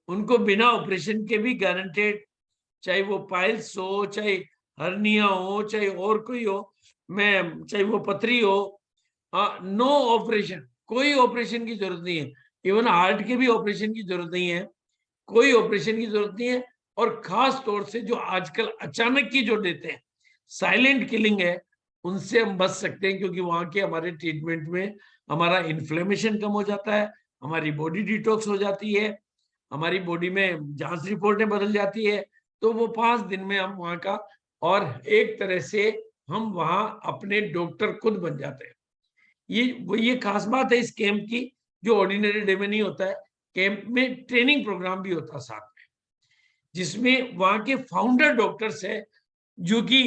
उनको बिना ऑपरेशन के भी गारंटेड, चाहे वो पाइल्स हो, चाहे हर्निया हो, चाहे और कोई हो, मैं चाहे वो पथरी हो, नो ऑपरेशन, कोई ऑपरेशन की जरूरत नहीं है। इवन हार्ट के भी ऑपरेशन की जरूरत नहीं है, कोई ऑपरेशन की जरूरत नहीं है। और खास तौर से जो आजकल अचानक की जो देते हैं, साइलेंट किलिंग है, उनसे हम बच सकते हैं, क्योंकि वहां के हमारे ट्रीटमेंट में हमारा इन्फ्लेमेशन कम हो जाता है, हमारी बॉडी डिटॉक्स हो जाती है, हमारी बॉडी में जांच रिपोर्टें बदल जाती है। तो वो 5 दिन में हम वहां का, और एक तरह से हम वहां अपने डॉक्टर खुद बन जाते हैं। ये खास बात है इस कैंप की, जो ऑर्डिनरी डे में नहीं होता है। कैंप में ट्रेनिंग प्रोग्राम भी होता है साथ में, जिसमें वहां के फाउंडर डॉक्टर्स है, जो कि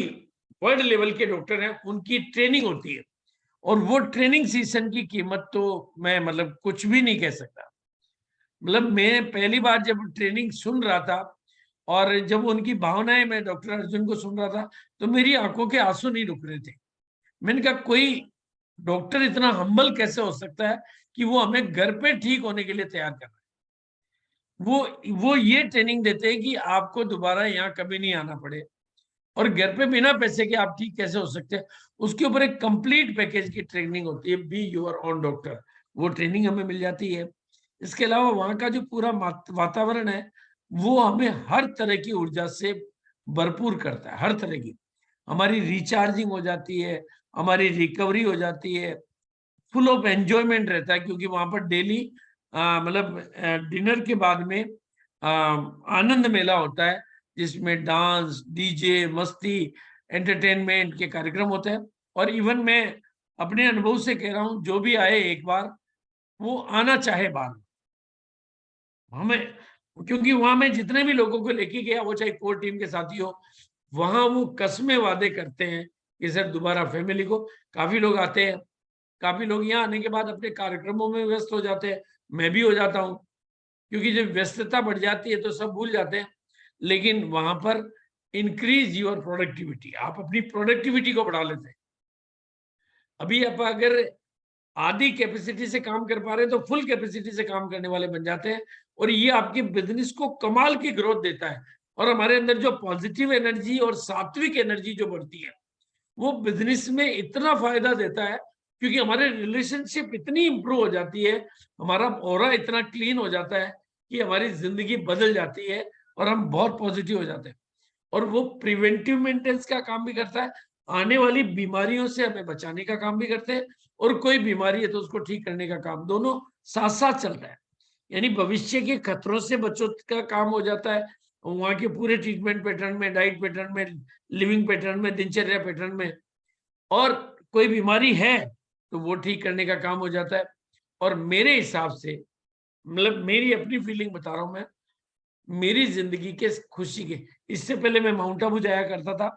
वर्ल्ड लेवल के डॉक्टर हैं, उनकी ट्रेनिंग होती है। और वो ट्रेनिंग सेशन की कीमत तो मैं मतलब कुछ भी नहीं कह सकता। मतलब मैं पहली बार जब ट्रेनिंग सुन रहा था, और जब उनकी भावनाएं मैं डॉक्टर अर्जुन को सुन रहा था, तो मेरी आंखों के आंसू नहीं रुक रहे थे। मैंने कहा कोई डॉक्टर इतना हम्बल कैसे हो सकता है कि वो हमें घर पे ठीक होने के लिए तैयार कर रहा है। वो ये ट्रेनिंग देते हैं कि आपको दोबारा यहाँ कभी नहीं आना पड़े, और घर पे बिना पैसे के आप ठीक कैसे हो सकते हैं। उसके ऊपर एक कंप्लीट पैकेज की ट्रेनिंग होती है, बी योर ओन डॉक्टर, वो ट्रेनिंग हमें मिल जाती है। इसके अलावा वहां का जो पूरा वातावरण है, वो हमें हर तरह की ऊर्जा से भरपूर करता है, हर तरह की। हमारी रिचार्जिंग हो जाती है, हमारी रिकवरी हो जाती है, फुल ऑफ एंजॉयमेंट रहता है, क्योंकि वहां पर डेली मतलब डिनर के बाद में आनंद मेला होता है, जिसमें डांस, डीजे, मस्ती, एंटरटेनमेंट के कार्यक्रम होते हैं। और इवन मैं अपने अनुभव से कह रहा हूँ, जो भी आए एक बार, वो आना चाहे बार हमें, क्योंकि वहां मैं जितने भी लोगों को लेके गया, वो चाहे कोर टीम के साथी हो, वहां वो कसमें वादे करते हैं कि सर दोबारा फैमिली को। काफी लोग आते हैं, काफी लोग यहाँ आने के बाद अपने कार्यक्रमों में व्यस्त हो जाते हैं, मैं भी हो जाता हूँ, क्योंकि जब व्यस्तता बढ़ जाती है तो सब भूल जाते हैं। लेकिन वहां पर इंक्रीज योर प्रोडक्टिविटी, आप अपनी प्रोडक्टिविटी को बढ़ा लेते हैं। अभी आप अगर आधी कैपेसिटी से काम कर पा रहे हैं, तो फुल कैपेसिटी से काम करने वाले बन जाते हैं, और ये आपके बिजनेस को कमाल की ग्रोथ देता है। और हमारे अंदर जो पॉजिटिव एनर्जी और सात्विक एनर्जी जो बढ़ती है, वो बिजनेस में इतना फायदा देता है, क्योंकि हमारे रिलेशनशिप इतनी इंप्रूव हो जाती है, हमारा ऑरा इतना क्लीन हो जाता है कि हमारी जिंदगी बदल जाती है, और हम बहुत पॉजिटिव हो जाते हैं। और वो प्रिवेंटिव मेंटेनेंस का काम भी करता है, आने वाली बीमारियों से हमें बचाने का काम भी करते हैं, और कोई बीमारी है तो उसको ठीक करने का काम, दोनों साथ साथ चलता है। यानी भविष्य के खतरों से बचने का काम हो जाता है वहां के पूरे ट्रीटमेंट पैटर्न में, डाइट पैटर्न में, लिविंग पैटर्न में, दिनचर्या पैटर्न में। और कोई बीमारी है तो वो ठीक करने का काम हो जाता है। और मेरे हिसाब से, मतलब मेरी अपनी फीलिंग बता रहा हूं मैं, मेरी जिंदगी के खुशी के, इससे पहले मैं माउंट आबू जाया करता था,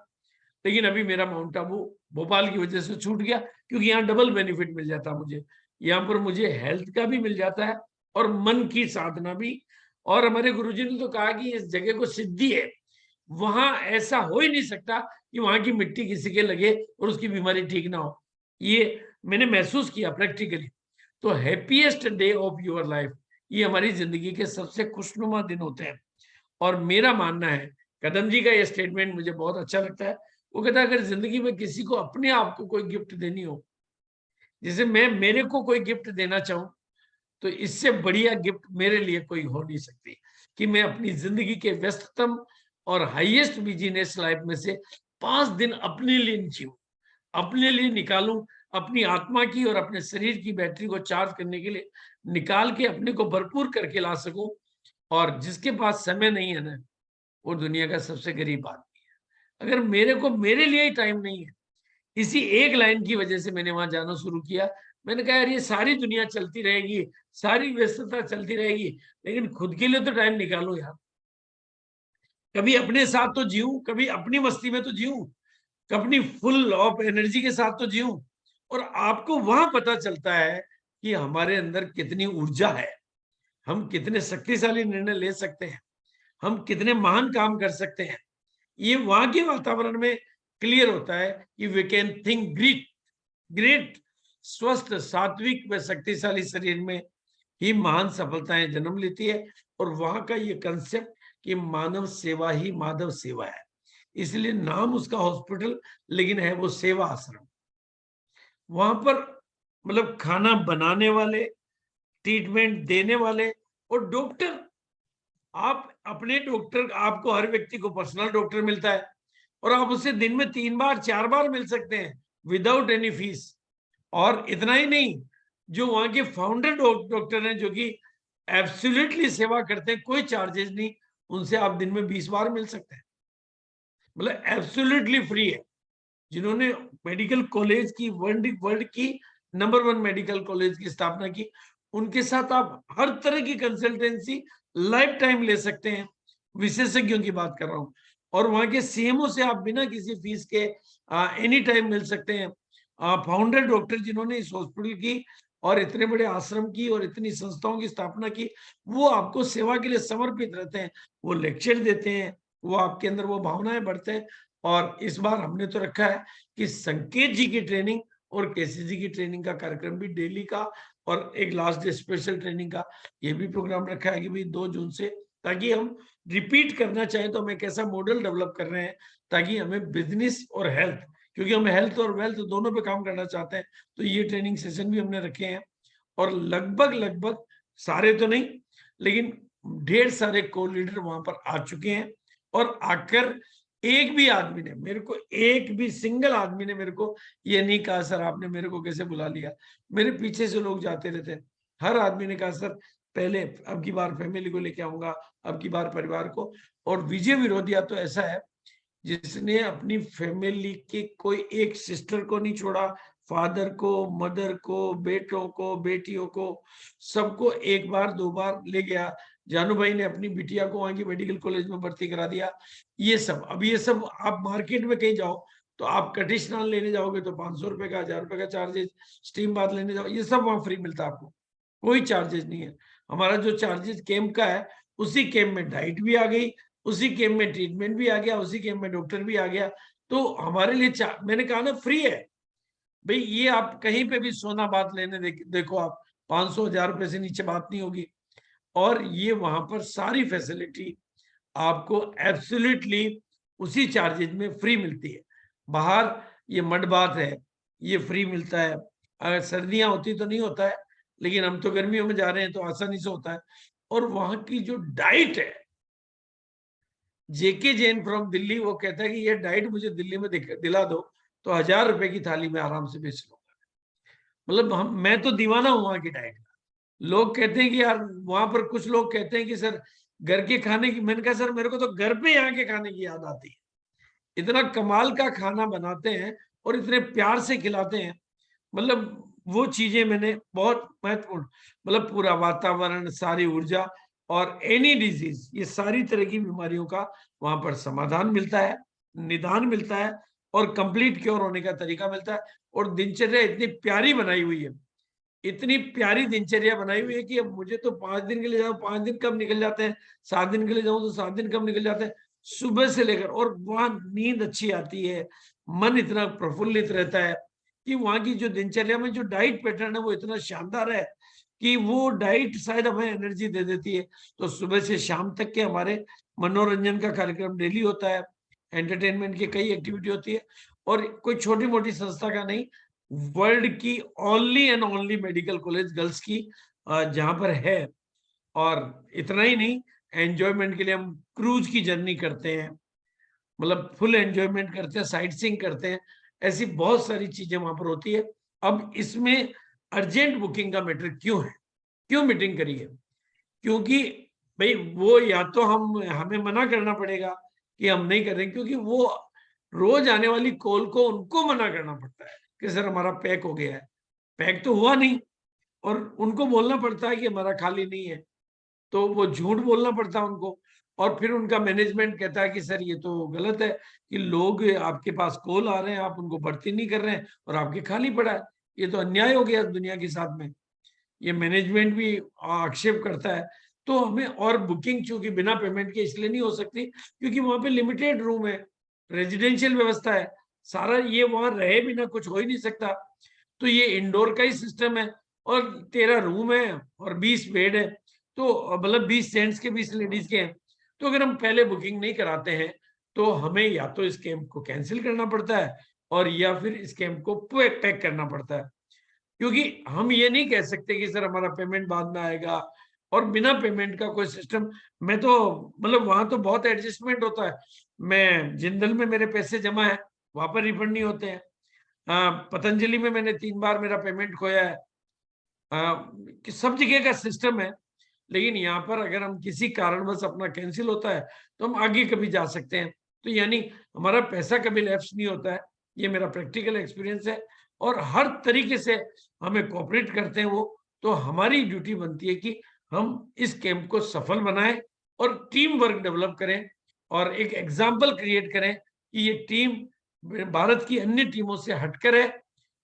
लेकिन अभी मेरा माउंट आबू भोपाल की वजह से छूट गया, क्योंकि यहाँ डबल बेनिफिट मिल जाता है मुझे। यहाँ पर मुझे हेल्थ का भी मिल जाता है, और मन की साधना भी। और हमारे गुरुजी ने तो कहा कि इस जगह को सिद्धि है, वहां ऐसा हो ही नहीं सकता कि वहां की मिट्टी किसी के लगे और उसकी बीमारी ठीक ना हो। ये मैंने महसूस किया प्रैक्टिकली। तो happiest day of your life, ये हमारी जिंदगी के सबसे खुशनुमा दिन होते हैं। और मेरा मानना है, कदम जी का ये स्टेटमेंट मुझे बहुत अच्छा लगता है। वो कहता है अगर जिंदगी में किसी को अपने आप को कोई गिफ्ट देनी हो, जैसे मैं मेरे को कोई गिफ्ट देना चाहूं, तो इससे बढ़िया गिफ्ट मेरे लिए कोई हो नहीं सकती कि मैं अपनी जिंदगी के व्यस्ततम और हाईएस्ट बिजीनेस लाइफ में से 5 दिन अपने लिए जीऊं, अपने लिए निकालूं, अपनी आत्मा की और अपने शरीर की बैटरी को चार्ज करने के लिए निकाल के अपने को भरपूर करके ला सकूं। और जिसके पास समय नहीं है ना, वो दुनिया का सबसे गरीब आदमी है। अगर मेरे को मेरे लिए ही टाइम नहीं है, इसी एक लाइन की वजह से मैंने वहां जाना शुरू किया। मैंने कहा यार ये सारी दुनिया चलती रहेगी, सारी व्यस्तता चलती रहेगी, लेकिन खुद के लिए तो टाइम निकालो यार। कभी अपने साथ तो जीऊं, कभी अपनी मस्ती में तो जीऊं, कभी फुल ऑफ एनर्जी के साथ तो जीऊं। और आपको वहां पता चलता है कि हमारे अंदर कितनी ऊर्जा है, हम कितने शक्तिशाली निर्णय ले सकते हैं, हम कितने महान काम कर सकते हैं। ये वहां के वातावरण में क्लियर होता है कि we can think great, great, स्वस्थ, सात्विक व शक्तिशाली शरीर में ही महान सफलताएं जन्म लेती है। और वहां का ये कंसेप्ट कि मानव सेवा ही माधव सेवा है, इसलिए नाम उसका हॉस्पिटल, लेकिन है वो सेवा आश्रम। वहां पर मतलब खाना बनाने वाले, ट्रीटमेंट देने वाले और डॉक्टर, आप अपने डॉक्टर, आपको हर व्यक्ति को पर्सनल डॉक्टर मिलता है और आप उससे दिन में 3 बार 4 बार मिल सकते हैं विदाउट एनी फीस। और इतना ही नहीं, जो वहां के फाउंडर डॉक्टर हैं जो कि एब्सोल्युटली सेवा करते हैं, कोई चार्जेस नहीं, उनसे आप दिन में 20 बार मिल सकते हैं, मतलब एब्सोल्युटली फ्री है। जिन्होंने मेडिकल कॉलेज की वर्ल्ड की नंबर 1 मेडिकल कॉलेज की स्थापना की, उनके साथ आप हर तरह की कंसल्टेंसी लाइफ टाइम ले सकते हैं, विशेषज्ञों की बात कर रहा हूं। और वहां के सीएमओ से आप बिना किसी फीस के एनी टाइम मिल सकते हैं। फाउंडर डॉक्टर जिन्होंने इस हॉस्पिटल की और इतने बड़े आश्रम की और इतनी संस्थाओं की स्थापना की, वो आपको सेवा के लिए समर्पित रहते हैं, वो लेक्चर देते हैं, वो आपके अंदर वो भावनाएं बढ़ते हैं। और इस बार हमने तो रखा है कि संकेत जी की ट्रेनिंग और केसी जी की ट्रेनिंग का कार्यक्रम भी डेली का, और एक लास्ट डे स्पेशल ट्रेनिंग का ये भी प्रोग्राम रखा है कि भाई 2 जून से, ताकि हम रिपीट करना चाहें तो हम एक ऐसा मॉडल डेवलप कर रहे हैं ताकि हमें बिजनेस और हेल्थ, क्योंकि हम हेल्थ और वेल्थ दोनों पे काम करना चाहते हैं, तो ये ट्रेनिंग सेशन भी हमने रखे हैं। और लगभग सारे तो नहीं, लेकिन ढेर सारे को लीडर वहां पर आ चुके हैं। और आकर एक भी आदमी ने मेरे को, एक भी सिंगल आदमी ने मेरे को ये नहीं कहा सर आपने मेरे को कैसे बुला लिया। मेरे पीछे से लोग जाते रहते हैं, हर आदमी ने कहा सर पहले अब की बार फैमिली को लेके आऊंगा, अब की बार परिवार को। और विजय विरोधिया तो ऐसा है जिसने अपनी फैमिली के कोई एक सिस्टर को नहीं छोड़ा, फादर को, मदर को, बेटों को, बेटियों को, सबको 1 बार 2 बार ले गया। जानू भाई ने अपनी बिटिया को वहां की मेडिकल कॉलेज में भर्ती करा दिया। ये सब, अब ये सब आप मार्केट में कहीं जाओ तो आप कटी स्नान लेने जाओगे तो 500 रुपए का, 1000 रुपए का चार्जेस, स्टीम बाथ लेने जाओ, ये सब वहां फ्री मिलता है आपको, कोई चार्जेस नहीं है। हमारा जो चार्जेस कैंप का है, उसी कैंप में डाइट भी आ गई, उसी कैंप में ट्रीटमेंट भी आ गया, उसी कैंप में डॉक्टर भी आ गया। तो हमारे लिए मैंने कहा ना फ्री है भाई। ये आप कहीं पे भी सोना बात लेने देखो आप 500-1000 रुपए से नीचे बात नहीं होगी। और ये वहां पर सारी फैसिलिटी आपको एब्सोल्युटली उसी चार्जेज में फ्री मिलती है। बाहर ये मड बात है, ये फ्री मिलता है, अगर सर्दियां होती तो नहीं होता है, लेकिन हम तो गर्मियों में जा रहे हैं तो आसानी से होता है। और वहां की जो डाइट है, जेके जैन फ्रॉम दिल्ली, वो कहता है कि ये डाइट मुझे दिल्ली में दिला दो तो 1000 रुपए की थाली में आराम से बेच लूंगा। मतलब मैं तो दीवाना हूं वहां की डाइट का। लोग कहते हैं कि यार वहां पर, कुछ लोग कहते हैं कि सर घर के खाने की, मैंने कहा सर मेरे को तो घर पे यहाँ के खाने की याद आती है। इतना कमाल का खाना बनाते हैं और इतने प्यार से खिलाते हैं, मतलब वो चीजें मैंने बहुत महत्वपूर्ण, मतलब पूरा वातावरण, सारी ऊर्जा और एनी डिजीज, ये सारी तरह की बीमारियों का वहां पर समाधान मिलता है, निदान मिलता है और कंप्लीट क्योर होने का तरीका मिलता है। और दिनचर्या इतनी प्यारी बनाई हुई है, इतनी प्यारी दिनचर्या बनाई हुई है कि अब मुझे तो 5 दिन के लिए जाऊं 5 दिन कब निकल जाते हैं, 7 दिन के लिए जाऊं तो 7 दिन कब निकल जाते हैं, सुबह से लेकर। और वहां नींद अच्छी आती है, मन इतना प्रफुल्लित रहता है कि वहां की जो दिनचर्या में जो डाइट पैटर्न है वो इतना शानदार है कि वो डाइट शायद हमें एनर्जी दे देती है। तो सुबह से शाम तक के हमारे मनोरंजन का कार्यक्रम डेली होता है, एंटरटेनमेंट की कई एक्टिविटी होती है। और कोई छोटी मोटी संस्था का नहीं, वर्ल्ड की only and only medical college girls की जहां पर है। और इतना ही नहीं, एंजॉयमेंट के लिए हम क्रूज की जर्नी करते हैं, मतलब फुल एंजॉयमेंट करते हैं, साइट सीइंग करते हैं, ऐसी बहुत सारी चीजें वहां पर होती है। अब इसमें अर्जेंट बुकिंग का मैटर क्यों है, क्यों मीटिंग करी है? क्योंकि भाई वो या तो हमें मना करना पड़ेगा कि हम नहीं कर रहे, क्योंकि वो रोज आने वाली कॉल को उनको मना करना पड़ता है कि सर हमारा पैक हो गया है, पैक तो हुआ नहीं, और उनको बोलना पड़ता है कि हमारा खाली नहीं है, तो वो झूठ बोलना पड़ता है उनको। और फिर उनका मैनेजमेंट कहता है कि सर ये तो गलत है कि लोग आपके पास कॉल आ रहे हैं, आप उनको भर्ती नहीं कर रहे हैं और आपके खाली पड़ा है, ये तो अन्याय हो गया दुनिया के साथ में। ये मैनेजमेंट भी आक्षेप करता है। तो हमें, और बुकिंग चूंकि बिना पेमेंट के इसलिए नहीं हो सकती क्योंकि वहां पे लिमिटेड रूम है, रेजिडेंशियल व्यवस्था है, सारा ये वहां रहे बिना कुछ हो ही नहीं सकता। तो ये इंडोर का ही सिस्टम है और 13 रूम है और 20 बेड है, तो मतलब 20 जेंट्स के 20 लेडीज के हैं। तो अगर हम पहले बुकिंग नहीं कराते हैं तो हमें या तो इस कैंप को कैंसिल करना पड़ता है और या फिर इस कैंप को पैक करना पड़ता है, क्योंकि हम ये नहीं कह सकते कि सर हमारा पेमेंट बाद में आएगा, और बिना पेमेंट का कोई सिस्टम। मैं तो मतलब वहां तो बहुत एडजस्टमेंट होता है। मैं जिंदल में मेरे पैसे जमा है, वहां पर रिफंड नहीं होते हैं। पतंजलि में मैंने 3 बार मेरा पेमेंट खोया है। कि सब जगह का सिस्टम है, लेकिन यहाँ पर अगर हम किसी कारणवश अपना कैंसिल होता है तो हम आगे कभी जा सकते हैं। तो यानी हमारा पैसा कभी लैप्स नहीं होता है, ये मेरा प्रैक्टिकल एक्सपीरियंस है। और हर तरीके से हमें कोऑपरेट करते हैं वो। तो हमारी ड्यूटी बनती है कि हम इस कैंप को सफल बनाएं और टीम वर्क डेवलप करें और एक एग्जाम्पल क्रिएट करें कि ये टीम भारत की अन्य टीमों से हटकर है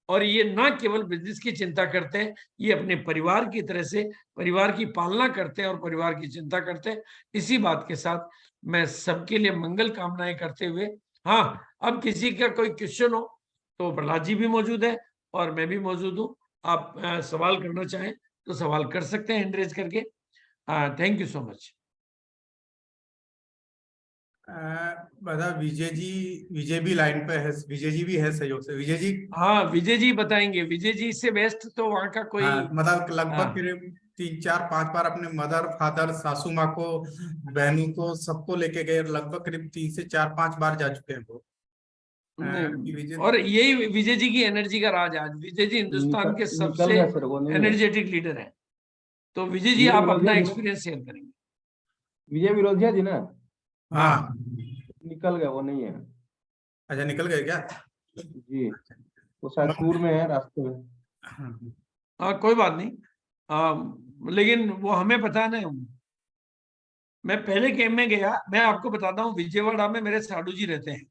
और ये ना केवल बिजनेस की चिंता करते हैं, ये अपने परिवार की तरह से परिवार की पालना करते हैं और परिवार की चिंता करते हैं। इसी बात के साथ मैं सबके लिए मंगल कामनाएं करते हुए, हाँ, अब किसी का कोई क्वेश्चन हो तो प्रहलाद जी भी मौजूद है और मैं भी मौजूद हूँ। आप सवाल करना चाहें तो सवाल कर सकते हैं हैंड रेज करके। Thank you so much. बता विजय भी लाइन पे है, विजय जी भी है सहयोग से। विजय जी, हाँ, विजय जी बताएंगे। विजय जी से बेस्ट तो वहाँ का कोई मतलब लगभग हाँ। फिर 3, 4, 5 बार अपने मदर फादर सासू माँ को बहनों को सबको लेके गए, लगभग करीब 3 से 4, 5 बार जा चुके हैं वो। और यही विजय जी की एनर्जी का राज। आज विजय जी हिंदुस्तान के निकल सबसे गया सर, वो नहीं है। एनर्जेटिक लीडर हैं। तो विजय जी विजय आप अपना विरोधिया जी ना? एक्सपीरियंस शेयर करेंगे। विजय विरोधिया जी ना? हाँ, निकल गया, वो नहीं है अच्छा निकल गए क्या? जी, वो शायद टूर में है, रास्ते में। कोई बात नहीं। लेकिन वो हमें पता है ना। मैं पहले कैंप में गया, मैं आपको बताता हूँ, विजयवाड़ा में मेरे साडू जी रहते हैं।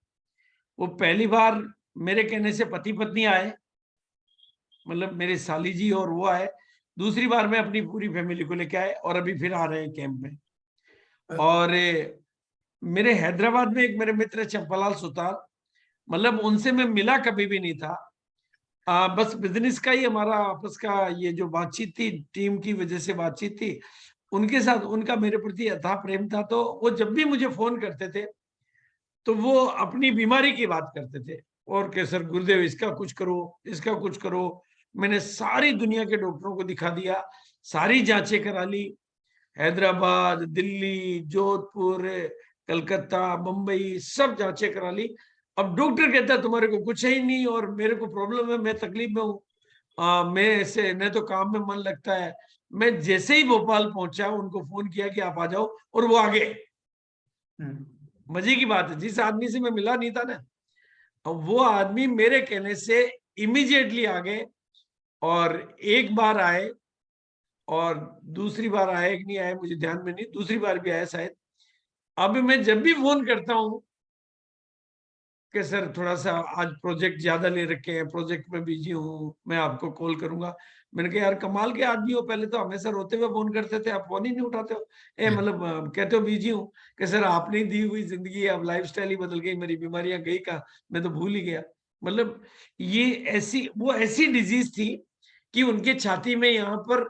वो पहली बार मेरे कहने से पति पत्नी आए, मतलब मेरे साली जी और वो आए। दूसरी बार मैं अपनी पूरी फैमिली को लेके आए और अभी फिर आ रहे हैं कैंप में। और मेरे हैदराबाद में एक मेरे मित्र चंपालाल सुतार, मतलब उनसे मैं मिला कभी भी नहीं था। बस बिजनेस का ही हमारा आपस का ये जो बातचीत थी, टीम की वजह से बातचीत थी। उनके साथ उनका मेरे प्रति अथाह प्रेम था। तो वो जब भी मुझे फोन करते थे तो वो अपनी बीमारी की बात करते थे और कि सर गुरुदेव इसका कुछ करो, इसका कुछ करो। मैंने सारी दुनिया के डॉक्टरों को दिखा दिया, सारी जांचें करा ली, हैदराबाद, दिल्ली, जोधपुर, कलकत्ता, मुंबई, सब जांचें करा ली। अब डॉक्टर कहता है तुम्हारे को कुछ है ही नहीं और मेरे को प्रॉब्लम है, मैं तकलीफ में हूँ। मैं ऐसे न तो काम में मन लगता है। मैं जैसे ही भोपाल पहुंचा उनको फोन किया कि आप आ जाओ और वो आ गए। मजे की बात है, जिस आदमी से मैं मिला नहीं था ना, वो आदमी मेरे कहने से इमीडिएटली आ गए। और एक बार आए और दूसरी बार आए कि नहीं आए मुझे ध्यान में नहीं, दूसरी बार भी आए शायद। अब मैं जब भी फोन करता हूं कि सर थोड़ा सा आज प्रोजेक्ट ज्यादा ले रखे हैं, प्रोजेक्ट में बिजी हूँ, मैं आपको कॉल करूंगा। मैंने कहा यार कमाल के आदमी हो, पहले तो हमेशा रोते हुए फोन करते थे, आप फोन ही नहीं उठाते हो। मतलब कहते हो बिजी हूँ, कि सर आपने दी हुई जिंदगी, अब लाइफस्टाइल ही बदल गई, मेरी बीमारियां गई कहाँ, मैं तो भूल ही गया। मतलब ये ऐसी वो ऐसी डिजीज थी कि उनके छाती में यहाँ पर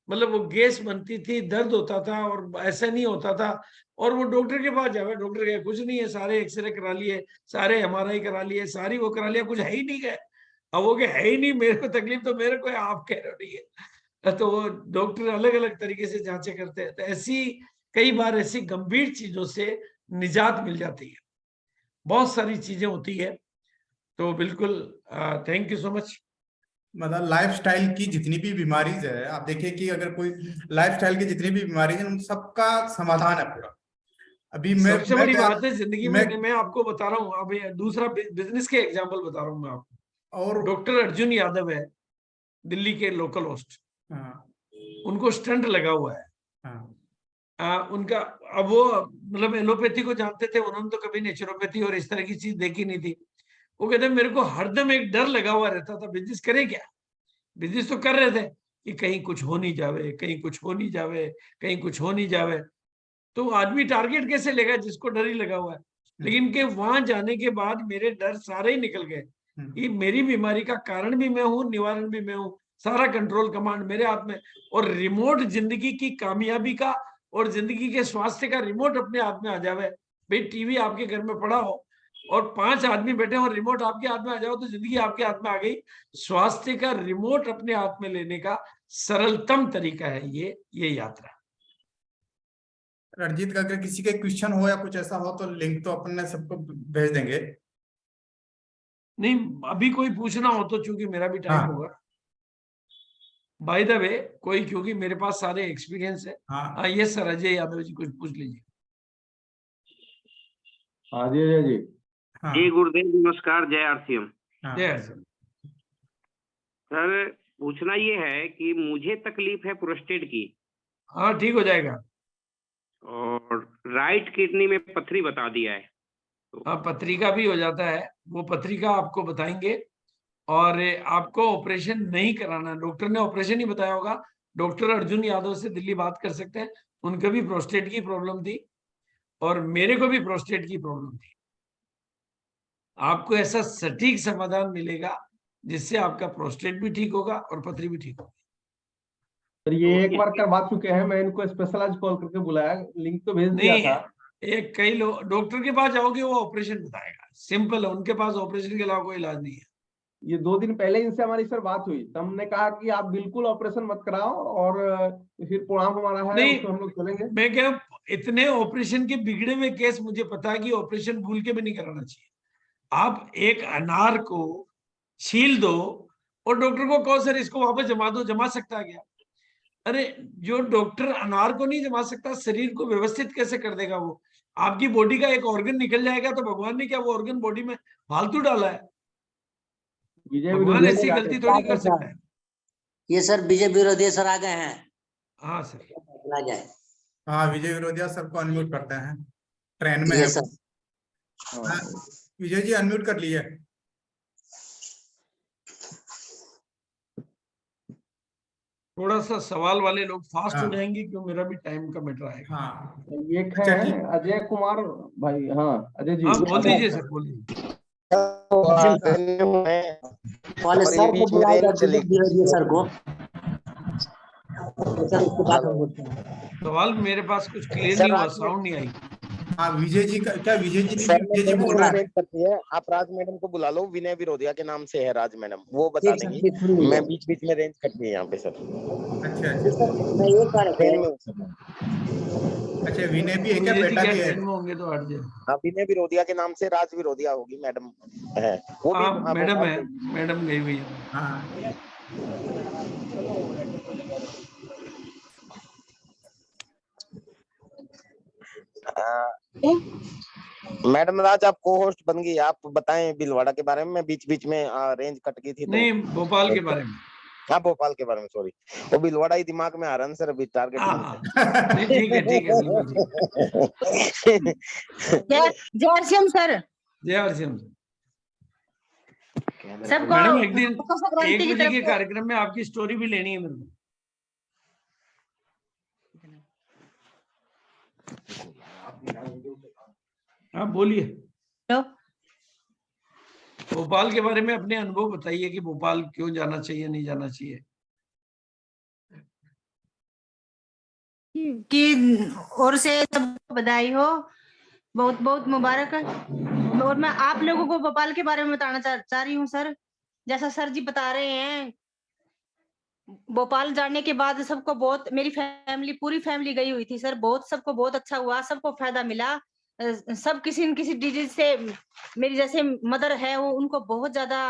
मतलब वो गैस बनती थी, दर्द होता था और ऐसा नहीं होता था। और वो डॉक्टर के पास जावे, डॉक्टर कहे कुछ नहीं है, सारे एक्सरे करा लिए, सारे एमआरआई करा लिए, सारी वो करा लिया, कुछ है ही नहीं है। अब वो है ही नहीं, मेरे को तकलीफ तो मेरे को है, आप कह रहे नहीं है। तो वो डॉक्टर अलग अलग तरीके से जांचें करते हैं। तो ऐसी कई बार ऐसी गंभीर चीजों से निजात मिल जाती है, बहुत सारी चीजें होती है। तो बिल्कुल थैंक यू सो मच। मतलब लाइफस्टाइल की जितनी भी बीमारीज है, आप देखिए कि अगर कोई लाइफस्टाइल की जितनी भी बीमारीज है उन सबका समाधान है पूरा। अभी सबसे बड़ी बात है जिंदगी में, मैं मैं आपको बता रहा हूँ, अभी दूसरा बिजनेस के एग्जांपल बता रहा हूँ मैं आपको। और डॉक्टर अर्जुन यादव है, दिल्ली के लोकल होस्ट, उनको स्टंट लगा हुआ है। उनका अब वो मतलब एलोपैथी को जानते थे, उन्होंने तो कभी नेचुरोपैथी और इस तरह की चीज देखी नहीं थी। वो कहते मेरे को हरदम एक डर लगा हुआ रहता था, बिजनेस करें क्या। बिजनेस तो कर रहे थे कि कहीं कुछ हो नहीं जावे, कहीं कुछ हो नहीं जावे, कहीं कुछ हो नहीं जावे। तो आदमी टारगेट कैसे लेगा जिसको डर ही लगा हुआ है। लेकिन के वहां जाने के बाद मेरे डर सारे ही निकल गए। ये मेरी बीमारी का कारण भी मैं हूँ, निवारण भी मैं हूँ, सारा कंट्रोल कमांड मेरे हाथ में। और रिमोट जिंदगी की कामयाबी का और जिंदगी के स्वास्थ्य का रिमोट अपने हाथ में आ जावे। भाई टीवी आपके घर में पड़ा हो और 5 आदमी बैठे हो और रिमोट आपके हाथ में आ जाओ तो जिंदगी आपके हाथ में आ गई। स्वास्थ्य का रिमोट अपने हाथ में लेने का सरलतम तरीका है ये यात्रा। रणजीत, अगर किसी के क्वेश्चन हो या कुछ ऐसा हो तो लिंक तो अपन ने सबको भेज देंगे। नहीं, अभी कोई पूछना हो तो, चूंकि मेरा भी टाइम हाँ। होगा बाय द वे, कोई, क्योंकि मेरे पास सारे एक्सपीरियंस है। हाँ, ये सर अजय यादव जी कुछ पूछ लीजिए। हाँ जी अजय जी। हाँ, जी गुरुदेव नमस्कार, जय आरसीएम। हाँ। जय सर। सर पूछना ये है कि मुझे तकलीफ है प्रोस्टेट की हाँ, ठीक हो जाएगा। और राइट किडनी में पथरी बता दिया है। हाँ, पत्रिका भी हो जाता है, वो पत्रिका आपको बताएंगे। और आपको ऑपरेशन नहीं कराना, डॉक्टर ने ऑपरेशन ही बताया होगा। डॉक्टर अर्जुन यादव से दिल्ली बात कर सकते हैं, उनको भी प्रोस्टेट की प्रॉब्लम थी और मेरे को भी प्रोस्टेट की प्रॉब्लम थी। आपको ऐसा सटीक समाधान मिलेगा जिससे आपका प्रोस्टेट भी ठीक होगा और पथरी भी ठीक होगी। सर ये एक बार करवा चुके हैं, मैं इनको स्पेशल आज कॉल करके बुलाया, लिंक तो भेज दिया नहीं, था। एक कई लोग डॉक्टर के पास जाओगे वो ऑपरेशन बताएगा, सिंपल है, उनके पास ऑपरेशन के अलावा कोई इलाज नहीं है। ये 2 दिन पहले इनसे हमारी सर बात हुई, तो हमने कहा कि आप बिल्कुल ऑपरेशन मत कराओ और फिर प्रोग्राम हमारा है नहीं, उसमें हम लोग चलेंगे। मैं क्या, इतने ऑपरेशन के बिगड़े हुए केस मुझे पता है कि ऑपरेशन भूल के भी नहीं कराना चाहिए। आप एक अनार को छील दो और डॉक्टर को कहो सर इसको वापस जमा दो, जमा सकता है क्या? अरे जो डॉक्टर अनार को नहीं जमा सकता, शरीर को व्यवस्थित कैसे कर देगा वो? आपकी बॉडी का एक ऑर्गन निकल जाएगा तो भगवान ने क्या वो ऑर्गन बॉडी में फालतू डाला है? विजय भगवान विरोधी ऐसी गलती थोड़ी कर सकता है। ये सर विजय विरोधी सर आ गए हैं। हाँ सर। आ जाए। हाँ, विजय विरोधिया सबको अनम्यूट करते हैं, ट्रेन में है। Yes sir. हाँ, विजय जी अनम्यूट कर लिए। थोड़ा सा सवाल वाले लोग फास्ट हो हाँ। जाएंगे क्यों, मेरा भी टाइम का मैटर आएगा। हाँ, एक अच्छा, है ठीक। अजय कुमार भाई। हाँ अजय जी। हाँ, बोल दीजिए सर, बोलिए। पहले सर को बुलाएगा, विजय विरोधी सर को। सर उसके बाद हम बोलते हैं। सवाल मेरे पास कुछ क्लियर नहीं हुआ, साउंड नहीं आई। हाँ, विजय जी का क्या, विजय जी नहीं, विजय जी बोल रहा है। करती है, आप राज मैडम को बुला लो, विनय विरोधिया के नाम से है राज मैडम, वो बता ठीक सर, देंगी। ठीक, सुन लीजिए। मैं बीच बीच में रेंज करती है यहाँ पे सर। अच्छा, ठीक अच्छा, सर, मैं ये कह रहा ट्रेन था। में हूँ सर। अच्छा, विनय भी है क्या, विजय जी बेटा क्या भी है? ट्रेन में होंगे तो हट जाए। हाँ, विनय विरोधिया के नाम से राज विरोधिया होगी मैडम है वो भी। हाँ, मैडम है, मैडम गई हुई है। हाँ, मैडम राज आप को होस्ट बन गई, आप बताएं भीलवाड़ा के बारे में। मैं बीच बीच में रेंज कट गई थी तो। नहीं, भोपाल के बारे में। हाँ, भोपाल के बारे में, सॉरी, वो भीलवाड़ा ही दिमाग में आ रहा है सर अभी, टारगेट हाँ, नहीं ठीक है, ठीक है, बिल्कुल ठीक। जय हरसिम सर। जय हरसिम। सबको मैडम एक दिन मकर संक्रांति 1 की बजे तरफ के से कार्यक्रम में आपकी स्टोरी भी लेनी है मेरे को। आप बोलिए, भोपाल के बारे में अपने अनुभव बताइए कि भोपाल क्यों जाना चाहिए, नहीं जाना चाहिए। कि और से सबको बधाई हो, बहुत बहुत मुबारक। और मैं आप लोगों को भोपाल के बारे में बताना चाह रही हूँ सर। जैसा सर जी बता रहे हैं, भोपाल जाने के बाद सबको बहुत, मेरी फैमिली, पूरी फैमिली गई हुई थी सर, बहुत सबको बहुत अच्छा हुआ, सबको फायदा मिला। सब किसी न किसी डिजीज से, मेरी जैसे मदर है वो, उनको बहुत ज्यादा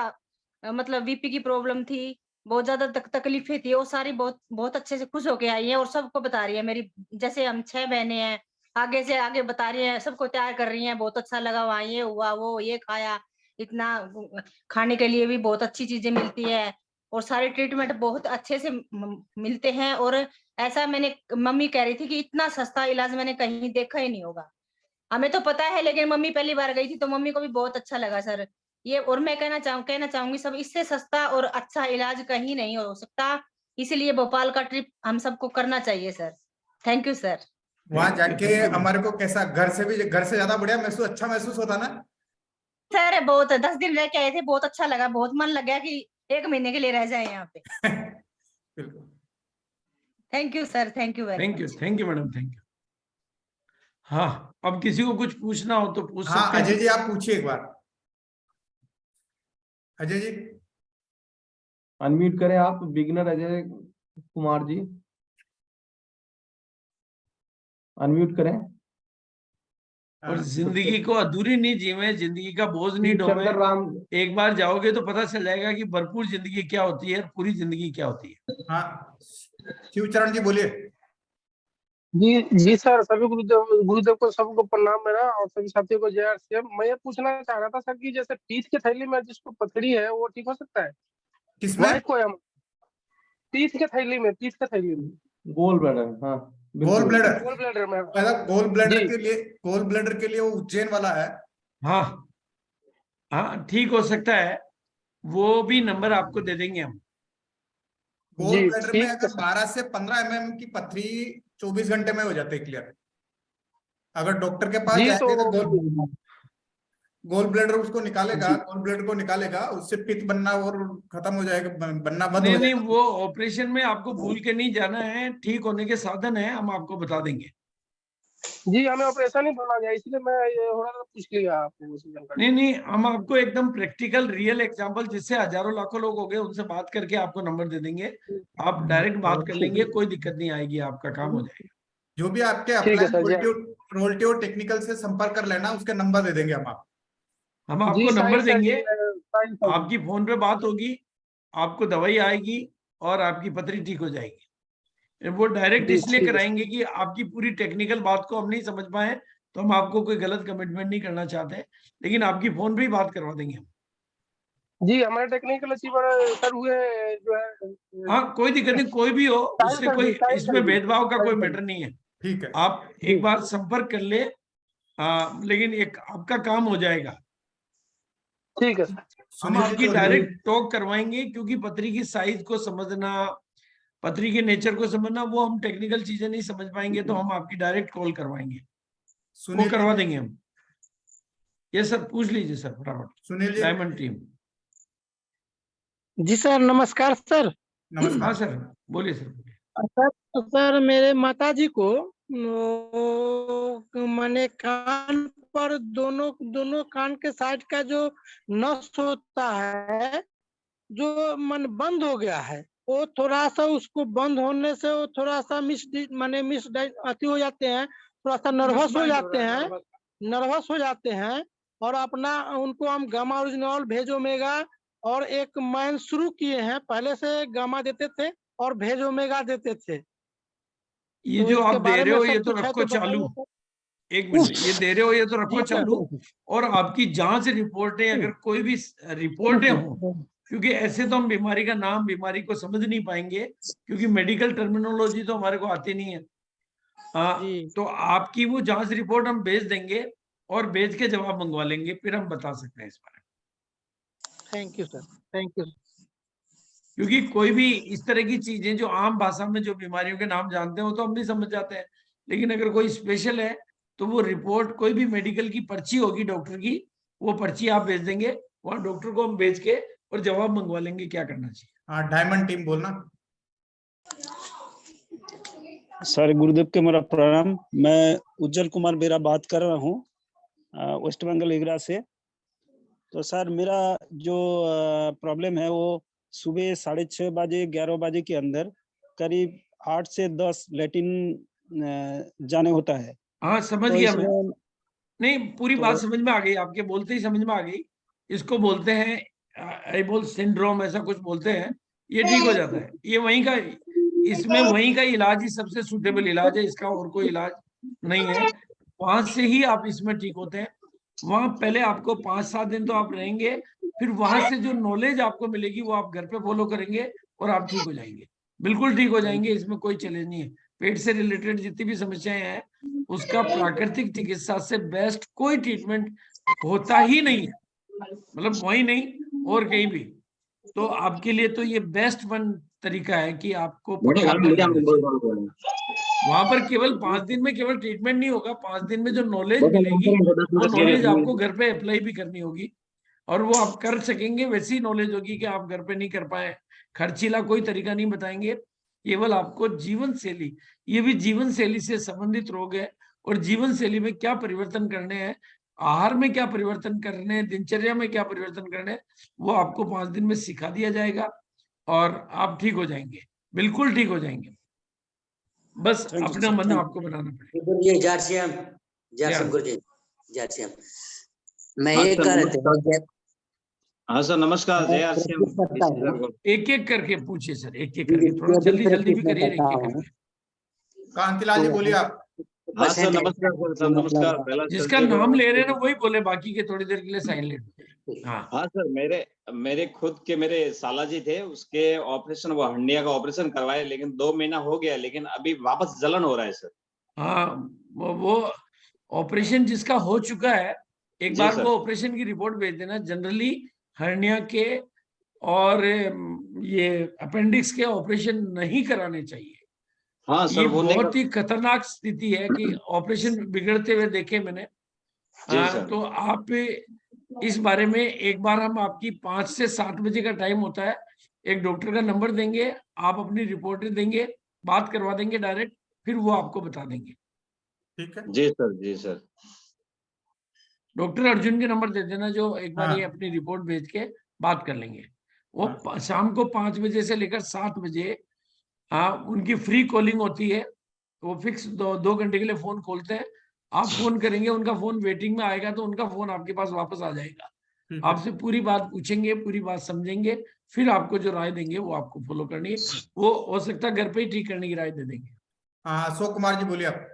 मतलब बीपी की प्रॉब्लम थी, बहुत ज्यादा तकलीफें थी, वो सारी बहुत बहुत अच्छे से खुश होके आई है और सबको बता रही है। मेरी जैसे हम 6 बहनें हैं, आगे से आगे बता रही है, सबको तैयार कर रही है, बहुत अच्छा लगा वहाँ, ये हुआ, वो ये खाया, इतना खाने के लिए भी बहुत अच्छी चीजें मिलती है और सारे ट्रीटमेंट बहुत अच्छे से मिलते हैं। और ऐसा मैंने, मम्मी कह रही थी कि इतना सस्ता इलाज मैंने कहीं देखा ही नहीं होगा। हमें तो पता है, लेकिन मम्मी पहली बार गई थी तो मम्मी को भी बहुत अच्छा लगा सर ये। और मैं कहना चाहूंगी सब, इससे सस्ता और अच्छा इलाज कहीं नहीं हो सकता, इसलिए भोपाल का ट्रिप हम सबको करना चाहिए सर। Thank you sir. वहां जाके हमारे को कैसा, घर से ज्यादा बढ़िया महसूस, अच्छा महसूस होता ना। सर बहुत 10 दिन रह के आए थे, बहुत अच्छा लगा, बहुत मन लग गया कि 1 महीने के लिए रह जाए यहाँ पे। बिल्कुल। Thank you sir, thank you very much. Thank you madam, thank you. हाँ, अब किसी को कुछ पूछना हो तो पूछ हाँ सकते हैं। अजय जी आप पूछिए एक बार। अजय जी अनम्यूट करें आप, बिगिनर अजय कुमार जी, अनम्यूट करें। और जिंदगी को अधूरी नहीं जीवे, जिंदगी का बोझ नहीं ढोवे। चंद्र राम, एक बार जाओगे तो पता चल जाएगा कि भरपूर जिंदगी क्या होती है, पूरी जिंदगी क्या होती है। हाँ शिवचरण जी बोलिए। जी सर, सभी गुरुदेव को सबको प्रणाम मेरा, और सभी साथियों को जय श्री राम। मैं ये पूछना चाह रहा था सर कि जैसे टीथ के थैली में जिसको पथरी है वो ठीक हो सकता है? किसमें? वाइफ को हम टीथ के थैली में, टीथ के थैली में, गोल ब्लैडर, हाँ गोल ब्लैडर, गोल ब्लैडर में। गोल ब्लैडर जी। के लिए, गोल ब्लैडर के लिए वो उज्जैन वाला है। हाँ हाँ, ठीक हो सकता है, वो भी नंबर आपको दे देंगे हम। गोल जी ब्लैडर में ठीक है अगर सर। 12 से 15 mm की पथरी 24 घंटे में हो जाती है क्लियर। अगर डॉक्टर के पास जी जाएंगे तो तो गोल ब्लैडर उसको निकालेगा, जी गोल ब्लैडर को निकालेगा, उससे पित्त बनना और खत्म हो जाएगा, बनना बंद नहीं हो नहीं, जाएगा। वो ऑपरेशन में आपको भूल के नहीं जाना है, ठीक होने के साधन है, हम आपको बता देंगे। जी, हमें ऑपरेशन ही होना है, इसलिए मैं ये हो रहा था, पूछ लिया आपको उसी जानकारी। नहीं नहीं, हम आपको एकदम प्रैक्टिकल रियल एग्जांपल, जिससे हजारों लाखों लोग हो गए, उनसे बात करके आपको नंबर दे देंगे। आप डायरेक्ट बात कर लेंगे, कोई दिक्कत नहीं आएगी, आपका काम हो जाएगा। जो भी आपके ठीक है अपलाइन सर। रोल्टी और टेक्निकल से संपर्क कर लेना, उसके नंबर दे देंगे हम आपको। हम जी आपको नंबर साहिल सर जी, देंगे, साहिल सर जी। आपकी फोन पे बात होगी, आपको दवाई आएगी और आपकी पथरी ठीक हो जाएगी। वो डायरेक्ट जी इसलिए ठीक है कराएंगे कि आपकी पूरी टेक्निकल बात को हम नहीं समझ पाए, तो हम आपको कोई गलत कमिटमेंट नहीं करना चाहते, लेकिन आपकी फोन पे ही बात करवा देंगे हम। जी, हमारे टेक्निकल अचीवर सर हुए जो है हाँ, कोई दिक्कत नहीं, कोई भी हो, साहिल उससे सर जी, कोई साहिल सर इसमें जी, भेदभाव का साहिल कोई सर मैटर जी। नहीं है। ठीक है। आप जी एक बार संपर्क कर ले, लेकिन एक आपका काम हो जाएगा। ठीक है सर। हम सुनील जी आपकी तो डायरेक्ट टॉक करवाएंगे, क्योंकि पथरी की साइज को समझना, पथरी के नेचर को समझना, वो हम टेक्निकल चीजें नहीं समझ पाएंगे, तो हम आपकी डायरेक्ट कॉल करवाएंगे, वो सुनील करवा जी, देंगे हम। ये सर पूछ लीजिए सर फटाफट। Sunil ji diamond team. जी सर, नमस्कार सर। हाँ नमस्कार। सर, बोलिए सर, बोलिए। सर मेरे माताजी को माने कान पर दोनों कान के साइड का जो नस होता है, जो मन बंद हो गया है, वो थोड़ा सा, उसको बंद होने से वो थोड़ा सा मिस अति हो जाते हैं, थोड़ा सा नर्वस हो जाते हैं, और अपना उनको हम गामा ओरिजिनल, भेज ओमेगा और एक मैन शुरू किए हैं। पहले से गामा देते थे और भेज ओमेगा देते थे। ये तो जो इसके आप दे बारे रहे में हो, सब ये तो कुछ है रखो तो चालू। बताइए सर। एक मिनट, ये दे रहे हो, ये तो रखो जी चालू। सर। और आपकी जांच रिपोर्टें, अगर कोई भी रिपोर्टें हो, क्योंकि ऐसे तो हम बीमारी का नाम, बीमारी को समझ नहीं पाएंगे, क्योंकि मेडिकल टर्मिनोलॉजी तो हमारे को आती नहीं है। तो आपकी वो जांच रिपोर्ट हम भेज देंगे, और भेज के जवाब मंगवा लेंगे, फिर हम बता सकते हैं इस बारे में। Thank you sir, thank you. क्योंकि कोई भी इस तरह की चीजें जो आम भाषा में जो बीमारियों के नाम जानते हैं, वो तो हम नहीं समझ जाते हैं, लेकिन अगर कोई स्पेशल है तो वो रिपोर्ट, कोई भी मेडिकल की पर्ची होगी डॉक्टर की, वो पर्ची आप भेज देंगे, वहां डॉक्टर को हम भेज के और जवाब मंगवा लेंगे क्या करना चाहिए। हाँ डायमंड टीम बोलना। सर गुरुदेव के मेरा प्रणाम। मैं उज्जवल कुमार बेरा बात कर रहा हूँ, वेस्ट बंगाल इगरा से। तो सर मेरा जो प्रॉब्लम है, वो सुबह 6:30 बजे 11 बजे के अंदर करीब 8 से 10 लैट्रिन जाने होता है। हाँ समझ तो गया मैं, इसमें नहीं पूरी तो बात समझ में आ गई, आपके बोलते ही समझ में आ गई। इसको बोलते हैं एबोल सिंड्रोम, ऐसा कुछ बोलते हैं। ये ठीक हो जाता है, ये वहीं का, इसमें वहीं का इलाज ही सबसे सुटेबल इलाज है, इसका और कोई इलाज नहीं है। वहां से ही आप इसमें ठीक होते हैं। वहां पहले आपको 5-7 दिन तो आप रहेंगे, फिर वहां से जो नॉलेज आपको मिलेगी वो आप घर पे फॉलो करेंगे, और आप ठीक हो जाएंगे, बिल्कुल ठीक हो जाएंगे। इसमें कोई चैलेंज नहीं है। पेट से रिलेटेड जितनी भी समस्याएं हैं, उसका प्राकृतिक चिकित्सा से बेस्ट कोई ट्रीटमेंट होता ही नहीं है, मतलब वही नहीं और कहीं भी। तो आपके लिए तो ये बेस्ट वन तरीका है कि आपको वहां पर केवल 5 दिन में केवल ट्रीटमेंट नहीं होगा, 5 दिन में जो नॉलेज मिलेगी, वो नॉलेज आपको घर पे अप्लाई भी करनी होगी, और वो आप कर सकेंगे, वैसी नॉलेज होगी कि आप घर पे नहीं कर पाए। खर्चीला कोई तरीका नहीं बताएंगे, केवल आपको जीवन शैली, ये भी जीवन शैली से संबंधित रोग है, और जीवन शैली में क्या परिवर्तन करने हैं, आहार में क्या परिवर्तन करने हैं, दिनचर्या में क्या परिवर्तन करने हैं, वो आपको 5 दिन में सिखा दिया जाएगा और आप ठीक हो जाएंगे, बिल्कुल ठीक हो जाएंगे। बस अपना मन आपको बनाना पड़ेगा। ये जय गुरुजी, जय श्याम। मैं ये कह रहा था, हाँ सर नमस्कार, जय आर सी एम। एक एक करके पूछिए सर, एक एक करके, थोड़ा जल्दी जल्दी भी करिए, एक एक करके। कांतिलाल जी बोलिए आप। हाँ सर नमस्कार सर, नमस्कार। पहला जिसका नाम ले रहे हैं ना वही बोले, बाकी के थोड़ी देर के लिए साइलेंट। हाँ सर, मेरे खुद के मेरे साला जी थे, उसके ऑपरेशन, वो हंडिया का ऑपरेशन करवाए, लेकिन 2 महीना हो गया, लेकिन अभी वापस जलन हो रहा है सर। हाँ, वो ऑपरेशन जिसका हो चुका है, एक बार वो ऑपरेशन की रिपोर्ट भेज देना। जनरली हर्निया के और ये अपेंडिक्स के ऑपरेशन नहीं कराने चाहिए। हाँ सर, ये बहुत ही खतरनाक स्थिति है कि ऑपरेशन बिगड़ते हुए देखे मैंने। तो आप इस बारे में एक बार, हम आपकी 5 से 7 बजे का टाइम होता है, एक डॉक्टर का नंबर देंगे, आप अपनी रिपोर्ट देंगे, बात करवा देंगे डायरेक्ट, फिर वो आपको बता देंगे। ठीक है जी सर, जी सर। डॉक्टर अर्जुन के नंबर दे देना, जो एक बार ये अपनी रिपोर्ट भेज के बात कर लेंगे। वो शाम को 5 बजे से लेकर 7 बजे उनकी फ्री कॉलिंग होती है। वो फिक्स 2 घंटे के लिए फोन खोलते हैं। आप फोन करेंगे, उनका फोन वेटिंग में आएगा, तो उनका फोन आपके पास वापस आ जाएगा। आपसे पूरी बात पूछेंगे, पूरी बात समझेंगे, फिर आपको जो राय देंगे वो आपको फॉलो करनी है। वो हो सकता है घर पे ही ठीक करने की राय दे देंगे। हाँ, अशोक कुमार जी बोलिए आप।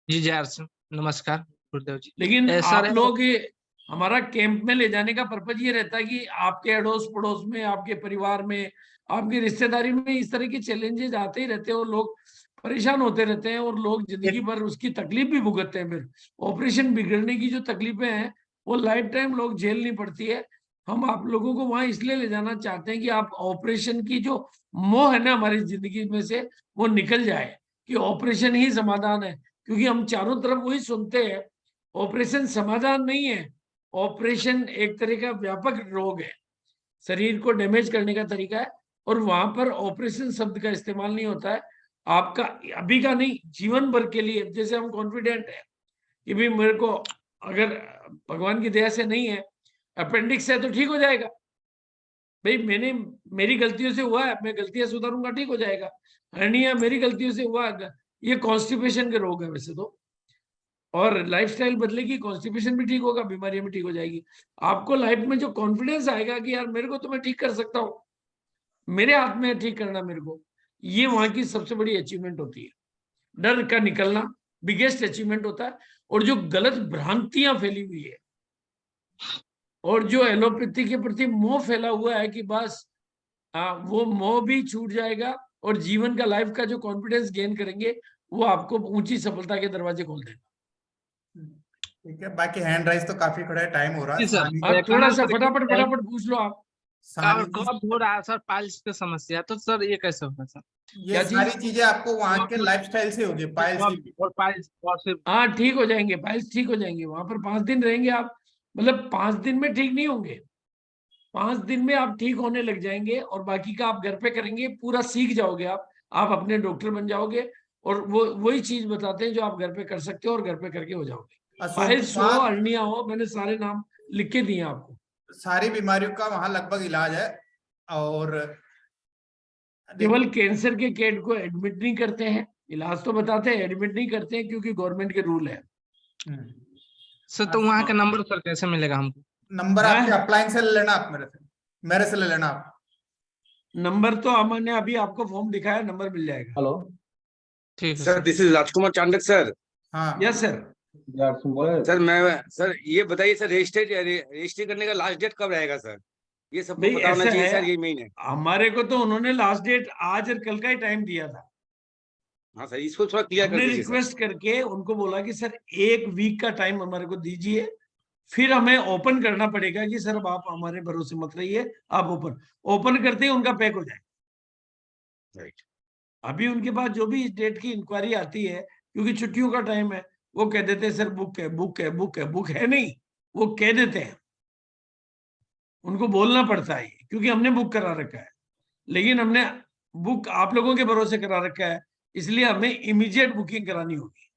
जी जय सिंह, नमस्कार गुरुदेव जी। लेकिन आप लोग, हमारा कैंप में ले जाने का पर्पज ये रहता है कि आपके अड़ोस पड़ोस में, आपके परिवार में, आपकी रिश्तेदारी में इस तरह के चैलेंजेस आते ही रहते हैं, और लोग परेशान होते रहते हैं, और लोग जिंदगी भर उसकी तकलीफ भी भुगतते हैं। फिर ऑपरेशन बिगड़ने की जो तकलीफें हैं वो लाइफ टाइम लोग झेलनी पड़ती है। हम आप लोगों को वहां इसलिए ले जाना चाहते हैं कि आप ऑपरेशन की जो मोह है ना हमारी जिंदगी में से, वो निकल जाए, कि ऑपरेशन ही समाधान है। क्योंकि हम चारों तरफ वही सुनते हैं, ऑपरेशन समाधान नहीं है। ऑपरेशन एक तरह का व्यापक रोग है, शरीर को डैमेज करने का तरीका है, और वहां पर ऑपरेशन शब्द का इस्तेमाल नहीं होता है। आपका अभी का नहीं, जीवन भर के लिए। जैसे हम कॉन्फिडेंट है कि भाई मेरे को अगर भगवान की दया से नहीं है, अपेंडिक्स है, तो ठीक हो जाएगा। भाई मेरी गलतियों से हुआ है, मैं गलतियां सुधारूंगा, ठीक हो जाएगा। हर्निया मेरी गलतियों से हुआ है, ये कॉन्स्टिपेशन के रोग है वैसे तो, और लाइफस्टाइल बदलेगी, कॉन्स्टिपेशन भी ठीक होगा, बीमारियां भी ठीक हो जाएगी। आपको लाइफ में जो कॉन्फिडेंस आएगा कि यार मेरे को तो मैं ठीक कर सकता हूँ, मेरे हाथ में ठीक करना मेरे को, ये वहां की सबसे बड़ी अचीवमेंट होती है। डर का निकलना बिगेस्ट अचीवमेंट होता है। और जो गलत भ्रांतियां फैली हुई है, और जो एलोपैथी के प्रति मोह फैला हुआ है कि बस वो मोह भी छूट जाएगा, और जीवन का, लाइफ का जो कॉन्फिडेंस गेन करेंगे, वो आपको ऊंची सफलता के दरवाजे खोल देगा। ठीक है, बाकी हैंड राइज तो काफी खड़ा है, टाइम हो रहा है। आप थोड़ा सा फटाफट पूछ लो आप। कब हो रहा है सर पाइल्स की समस्या, तो सर ये कैसे होगा सर? ये सारी चीजें आपको वहाँ के लाइफस्टाइल से होगी। पाइल्स हाँ ठीक हो जाएंगे, पाइल्स ठीक हो जाएंगे। वहां पर 5 दिन रहेंगे आप, मतलब 5 दिन में ठीक नहीं होंगे, 5 दिन में आप ठीक होने लग जाएंगे, और बाकी का आप घर पे करेंगे, पूरा सीख जाओगे आप अपने डॉक्टर बन जाओगे, और वो वही चीज बताते हैं जो आप घर पे कर सकते हो, और घर पे करके हो जाओगे। पाइल्स हो, हर्निया हो, मैंने सारे नाम लिख के दिए आपको। सारी बीमारियों का वहां लगभग इलाज है। और केवल कैंसर के केट को एडमिट नहीं करते हैं, इलाज तो बताते हैं, एडमिट नहीं करते हैं, क्योंकि गवर्नमेंट के रूल है। सर तो वहाँ का नंबर सर कैसे मिलेगा हमको? नंबर आपके अपलाइन से ले लेना, आप मेरे से ले लेना। आप नंबर तो हमने अभी आपको फॉर्म दिखाया, नंबर मिल जाएगा। हेलो, ठीक है sir. This is Rajkumar Chandak sir. हाँ यस सर। सर ये बताइए सर, रजिस्ट्री करने का लास्ट डेट कब रहेगा सर? ये सबको पता होना चाहिए सर, ये मेन है। हमारे को तो उन्होंने लास्ट डेट आज और कल का ही टाइम दिया था। हाँ सर, इसको थोड़ा क्लियर कर दीजिए। रिक्वेस्ट करके उनको बोला कि सर 1 वीक का टाइम हमारे को दीजिए, फिर हमें ओपन करना पड़ेगा कि सर आप हमारे भरोसे मत रहिए, आप ओपन करते ही उनका पैक हो जाए। राइट, अभी उनके पास जो भी इस डेट की इंक्वायरी आती है, क्योंकि छुट्टियों का टाइम है, वो कह देते हैं सर बुक है, बुक है, बुक है, बुक है नहीं, वो कह देते हैं। उनको बोलना पड़ता है क्योंकि हमने बुक करा रखा है, लेकिन हमने बुक आप लोगों के भरोसे करा रखा है, इसलिए हमें इमीडिएट बुकिंग करानी होगी।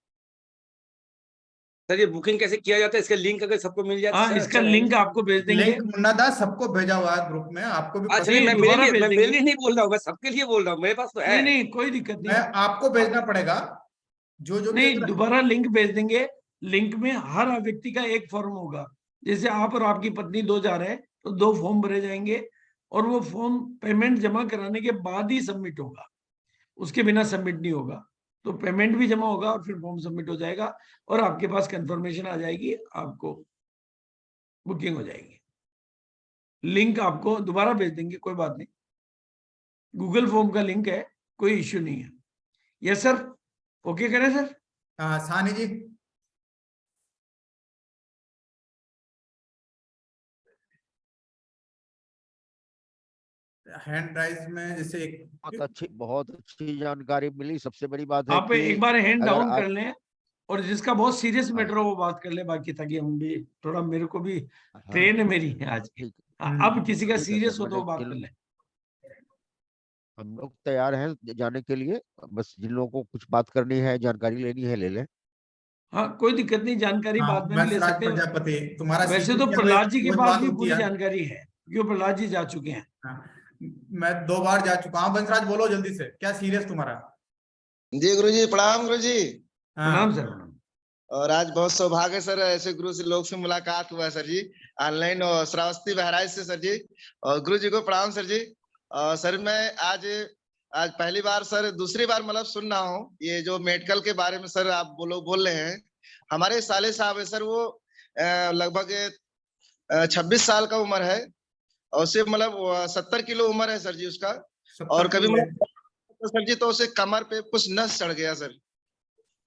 सर ये बुकिंग कैसे किया जाता है, इसका लिंक अगर सबको मिल जाए तो हाँ, सर इसका अच्छा रहेगा। लिंक आपको भेज देंगे। लिंक मुन्ना दास सबको भेजा हुआ है ग्रुप में, आपको भी अच्छा पता नहीं, है। मैं दोबारा मेरे लिए भेज मैं देंगे। मेरे लिए नहीं बोल रहा हूँ, मैं सबके लिए बोल रहा हूँ, मेरे पास तो है। नहीं, कोई दिक्कत नहीं मैं है। आपको भेजना पड़ेगा जो नहीं, कि दोबारा लिंक भेज देंगे। लिंक में हर व्यक्ति का एक फॉर्म होगा। जैसे आप और आपकी पत्नी 2 जा रहे हैं तो 2 फॉर्म भरे जाएंगे और वो फॉर्म पेमेंट जमा कराने के बाद ही सबमिट होगा, उसके बिना सबमिट नहीं होगा। तो पेमेंट भी जमा होगा और फिर फॉर्म सबमिट हो जाएगा और आपके पास कंफर्मेशन आ जाएगी, आपको बुकिंग हो जाएगी। लिंक आपको दोबारा भेज देंगे, कोई बात नहीं। गूगल फॉर्म का लिंक है, कोई इश्यू नहीं है। यस सर, ओके करें सर? सानी जी हैंड राइज में जैसे एक बहुत अच्छी जानकारी मिली। सबसे बड़ी बात है आप कि एक बार हैंड अगर डाउन आप कर लें और जिसका बहुत सीरियस मैटर हो वो बात कर ले, बाकी ताकि हम भी थोड़ा, मेरे को भी ट्रेन है मेरी आज। ठीक अब किसी का ठीक है सीरियस सर, हो तो वो बात मैंने कर ले। हम लोग तैयार हैं जाने के लिए, बस जिन लोगों को कुछ बात करनी है, जानकारी लेनी है, ले लें। हाँ, कोई दिक्कत नहीं, जानकारी हाँ, बाद में भी ले वंशराज सकते हैं। प्रजापति तुम्हारा वैसे सीपी तो क्या प्रहलाद जी के रोज पास बात भी होती पूरी है। जानकारी है क्योंकि प्रहलाद जी जा चुके हैं। मैं 2 बार जा चुका हूँ। वंशराज बोलो जल्दी से, क्या सीरियस तुम्हारा? जी गुरु जी, प्रणाम गुरु जी। प्रणाम सर। और आज बहुत सौभाग्य है सर, ऐसे गुरु से लोग से मुलाकात हुआ है सर जी ऑनलाइन, और श्रावस्ती बहराइच से सर जी। और गुरु जी को प्रणाम सर जी। और सर मैं आज पहली बार सर, दूसरी बार मतलब सुन रहा हूँ ये जो मेडिकल के बारे में सर आप लोग बोल रहे हैं। हमारे साले साहब है सर, वो लगभग 26 साल का उम्र है और उसे मतलब 70 किलो उम्र है सर जी उसका। और कभी मतलब सर जी तो उसे कमर पे कुछ नस चढ़ गया सर,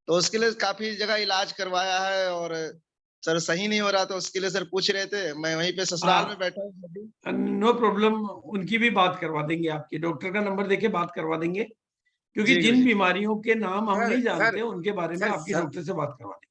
तो उसके लिए काफी जगह इलाज करवाया है और सर सही नहीं हो रहा, तो उसके लिए सर पूछ रहे थे। मैं वहीं पे ससुराल में बैठा हूँ। नो प्रॉब्लम, उनकी भी बात करवा देंगे, आपके डॉक्टर का नंबर देके बात करवा देंगे, क्योंकि जिन बीमारियों के नाम हम नहीं जानते उनके बारे में आपकी डॉक्टर से बात करवा देंगे।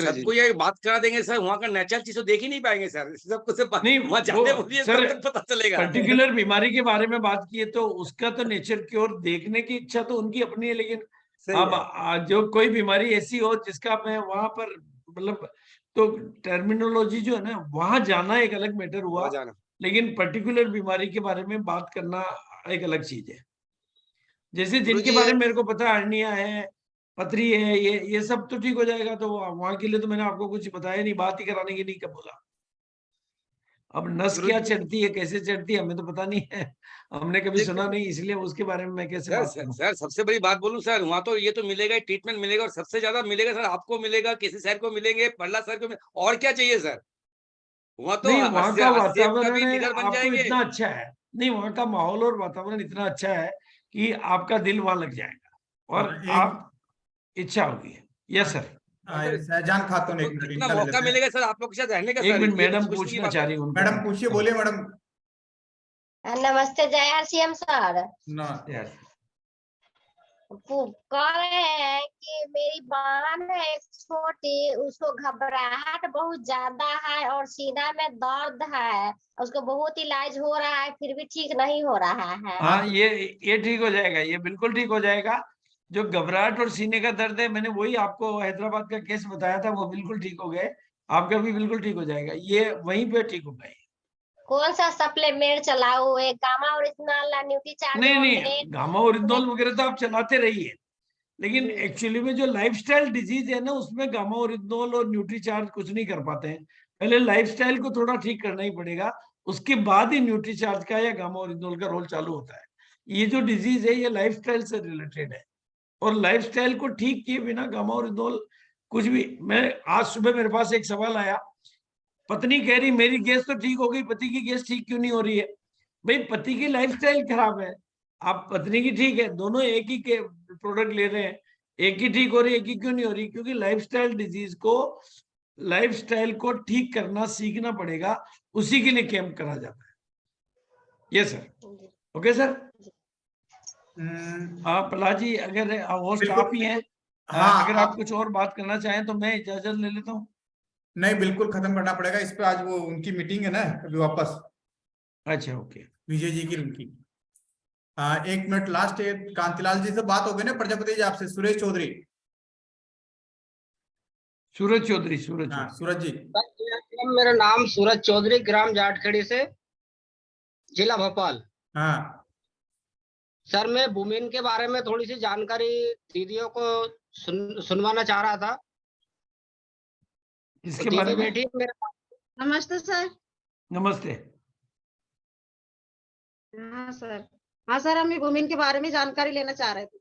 सबको ये बात करा देंगे सर, वहाँ का नेचुरल चीज तो देख ही नहीं पाएंगे सर, सबको से नहीं, वहाँ जाने बोलिए सर तब तक पता चलेगा। पर्टिकुलर बीमारी के बारे में बात किए तो उसका तो नेचर क्योर देखने की इच्छा तो उनकी अपनी है, लेकिन अब जो कोई बीमारी ऐसी हो जिसका मैं वहां पर मतलब, तो टर्मिनोलॉजी जो है ना, वहां जाना एक अलग मैटर हुआ, लेकिन पर्टिकुलर बीमारी के बारे में बात करना एक अलग चीज है। जैसे जिनके बारे में मेरे को पता, हर्निया है, पथरी है, ये सब तो ठीक हो जाएगा, तो वहां के लिए तो मैंने आपको कुछ बताया नहीं, बात ही कराने की नहीं कब बोला। अब नस क्या चढ़ती है, कैसे चढ़ती है, हमें तो पता नहीं है, हमने कभी सुना नहीं, इसलिए उसके बारे में मैं कैसे बात करूं। सर सबसे बड़ी बात बोलूं सर, वहाँ तो ये तो मिलेगा, ट्रीटमेंट मिलेगा, और सबसे ज्यादा मिलेगा सर आपको मिलेगा, किसी सर को मिलेंगे, प्रहलाद सर को और क्या चाहिए सर? वहाँ तो नहीं, वहाँ का वातावरण है, लीडर बन आपको जाएंगे। इतना अच्छा है, नहीं वहाँ का माहौल और वातावरण इतना अच्छा है कि आपका दिल वहां लग जाएगा और आप इच्छा होगी। Yes sir. सहजान खातून, एक मिनट कितना मौका मिलेगा सर आप लोग के साथ रहने का? एक सर मिनट, ये मैडम कुछ नहीं पूछना बात चाह है। रही हूँ। मैडम पूछिए, बोलिए मैडम। नमस्ते जय RCM सर। कह रहे हैं कि मेरी बहन है एक छोटी, उसको घबराहट बहुत ज्यादा है और सीना में दर्द है, उसको बहुत इलाज हो रहा है फिर भी ठीक नहीं हो रहा है। हाँ, ये ठीक हो जाएगा, ये बिल्कुल ठीक हो जाएगा। जो घबराहट और सीने का दर्द है, मैंने वही आपको हैदराबाद का केस बताया था, वो बिल्कुल ठीक हो गए, आपका भी बिल्कुल ठीक हो जाएगा, ये वहीं पे ठीक हो गए। कौन सा सप्लीमेंट चलाओ? एक गामा ओरिजिनल, न्यूट्रीचार्ज? नहीं, गामा ओरिजिनल वगैरह तो आप चलाते रहिए, लेकिन एक्चुअली में जो लाइफस्टाइल डिजीज है ना, उसमें गामा ओरिजिनल और न्यूट्रीचार्ज कुछ नहीं कर पाते हैं। पहले लाइफस्टाइल को थोड़ा ठीक करना ही पड़ेगा, उसके बाद ही न्यूट्रीचार्ज का या गामा ओरिजिनल का रोल चालू होता है। ये जो डिजीज है ये लाइफस्टाइल से रिलेटेड है, और लाइफस्टाइल को ठीक किए बिना गामा ओरिजिनल कुछ भी। मैं आज सुबह मेरे पास एक सवाल आया, पत्नी कह रही मेरी गैस तो ठीक हो गई, पति की गैस ठीक क्यों नहीं हो रही है? भाई पति की लाइफस्टाइल खराब है, आप पत्नी की ठीक है, दोनों एक ही के प्रोडक्ट ले रहे हैं, एक ही ठीक हो रही है, एक ही क्यों नहीं हो रही? क्योंकि लाइफस्टाइल डिजीज को, लाइफस्टाइल को ठीक करना सीखना पड़ेगा, उसी के लिए कैंप करा जाता है। Yes sir, okay sir. Prahlad ji, अगर होस्ट आप ही हैं, अगर आप कुछ और बात करना चाहें तो मैं इजाजत ले लेता हूँ। नहीं, बिल्कुल खत्म करना पड़ेगा इस पे, आज वो उनकी मीटिंग है ना अभी वापस, अच्छा, ओके। विजय जी की रुकी। 1 मिनट लास्ट है, कांतिलाल जी से बात हो गई ना प्रजापति जी आपसे? सूरज चौधरी, सूरज चौधरी, हाँ सूरज जी। मेरा नाम सूरज चौधरी, ग्राम जाटखेड़ी से, जिला भोपाल। हाँ सर मैं भूमिन के बारे में थोड़ी सी जानकारी दीदियों को सुनवाना चाह रहा था। इसके तो बारे दीदी में? बैठी है मेरे पास। नमस्ते सर। नमस्ते। हाँ सर, हाँ सर, हम वुमेन के बारे में जानकारी लेना चाह रहे थे।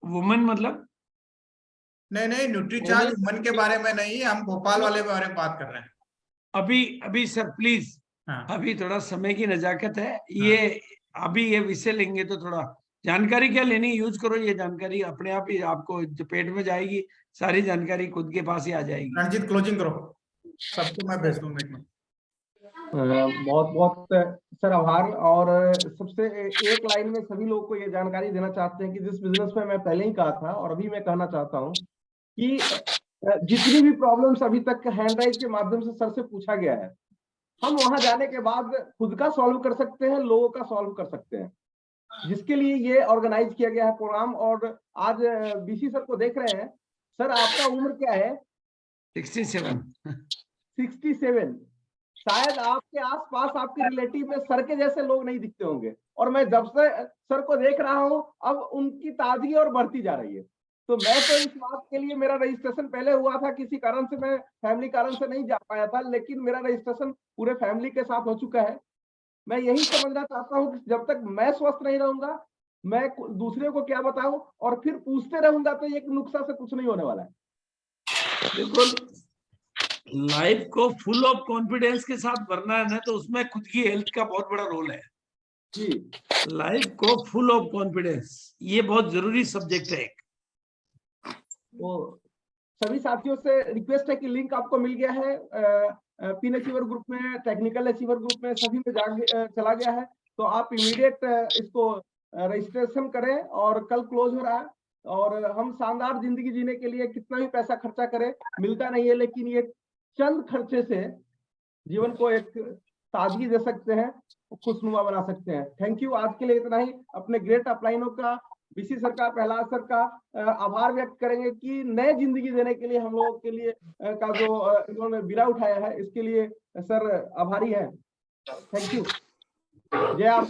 वुमेन मतलब? नहीं, न्यूट्रीचार्ज वुमेन के बारे में नहीं, हम भोपाल वाले बारे में बात कर रहे हैं। अभी सर प्लीज, हाँ। अभी थोड़ा समय की नजाकत है। ये अभी ये विषय लेंगे तो थोड़ा जानकारी क्या लेनी, यूज करो ये जानकारी, अपने आप ही आपको जो पेट में जाएगी सारी जानकारी खुद के पास ही आ जाएगी। रणजीत क्लोजिंग करो, सबको मैं भेज दूंगा एक मिनट। बहुत बहुत सर आभार। और सबसे एक लाइन में सभी लोगों को ये जानकारी देना चाहते हैं कि जिस बिजनेस में मैं पहले ही कहा था और अभी मैं कहना चाहता हूँ कि जितनी भी प्रॉब्लम्स अभी तक हैंड राइज के माध्यम से सर से पूछा गया है, हम वहां जाने के बाद खुद का सॉल्व कर सकते हैं, लोगों का सॉल्व कर सकते हैं, जिसके लिए ये ऑर्गेनाइज किया गया है प्रोग्राम। और आज बीसी सर को देख रहे हैं। सर आपका उम्र क्या है? 67। शायद आपके आसपास आपके रिलेटिव में सर के जैसे लोग नहीं दिखते होंगे, और मैं जब से सर को देख रहा हूं अब उनकी ताजगी और बढ़ती जा रही है। तो मैं तो इस बात के लिए, मेरा रजिस्ट्रेशन पहले हुआ था, किसी कारण से मैं फैमिली कारण से नहीं जा पाया था, लेकिन मेरा रजिस्ट्रेशन पूरे फैमिली के साथ हो चुका है। मैं यही समझना चाहता हूँ कि जब तक मैं स्वस्थ नहीं रहूंगा, मैं दूसरे को क्या बताऊं, और फिर पूछते रहूंगा तो एक नुस्खा से कुछ नहीं होने वाला है। देखो, लाइफ को फुल ऑफ कॉन्फिडेंस के साथ भरना है ना, तो उसमें खुद की हेल्थ का बहुत बड़ा रोल है जी। लाइफ को फुल ऑफ कॉन्फिडेंस, ये बहुत जरूरी सब्जेक्ट है। तो सभी साथियों से रिक्वेस्ट है कि लिंक आपको मिल गया है, पिन अचीवर ग्रुप में, टेक्निकल अचीवर ग्रुप में, सभी में चला गया है। तो आप इमीडिएट इसको रजिस्ट्रेशन करें, और कल क्लोज हो रहा है। और हम शानदार जिंदगी जीने के लिए कितना भी पैसा खर्चा करें मिलता नहीं है, लेकिन ये चंद खर्चे से जीवन को एक ताजगी दे सकते हैं, खुशनुमा बना सकते हैं। Thank you. आज के लिए इतना ही। अपने ग्रेट अपलाइनों का, बीसी सर का, प्रहलाद सर का आभार व्यक्त करेंगे कि नए जिंदगी देने के लिए हम लोगों के लिए का जो इन्होंने बीड़ा उठाया है, इसके लिए सर आभारी है। Thank you. जय आप।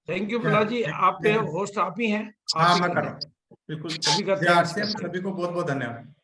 थैंक यू प्रहलाद जी, आप होस्ट आप ही हैं। हाँ मैं कर रहा हूँ, बिल्कुल। सभी को बहुत बहुत धन्यवाद।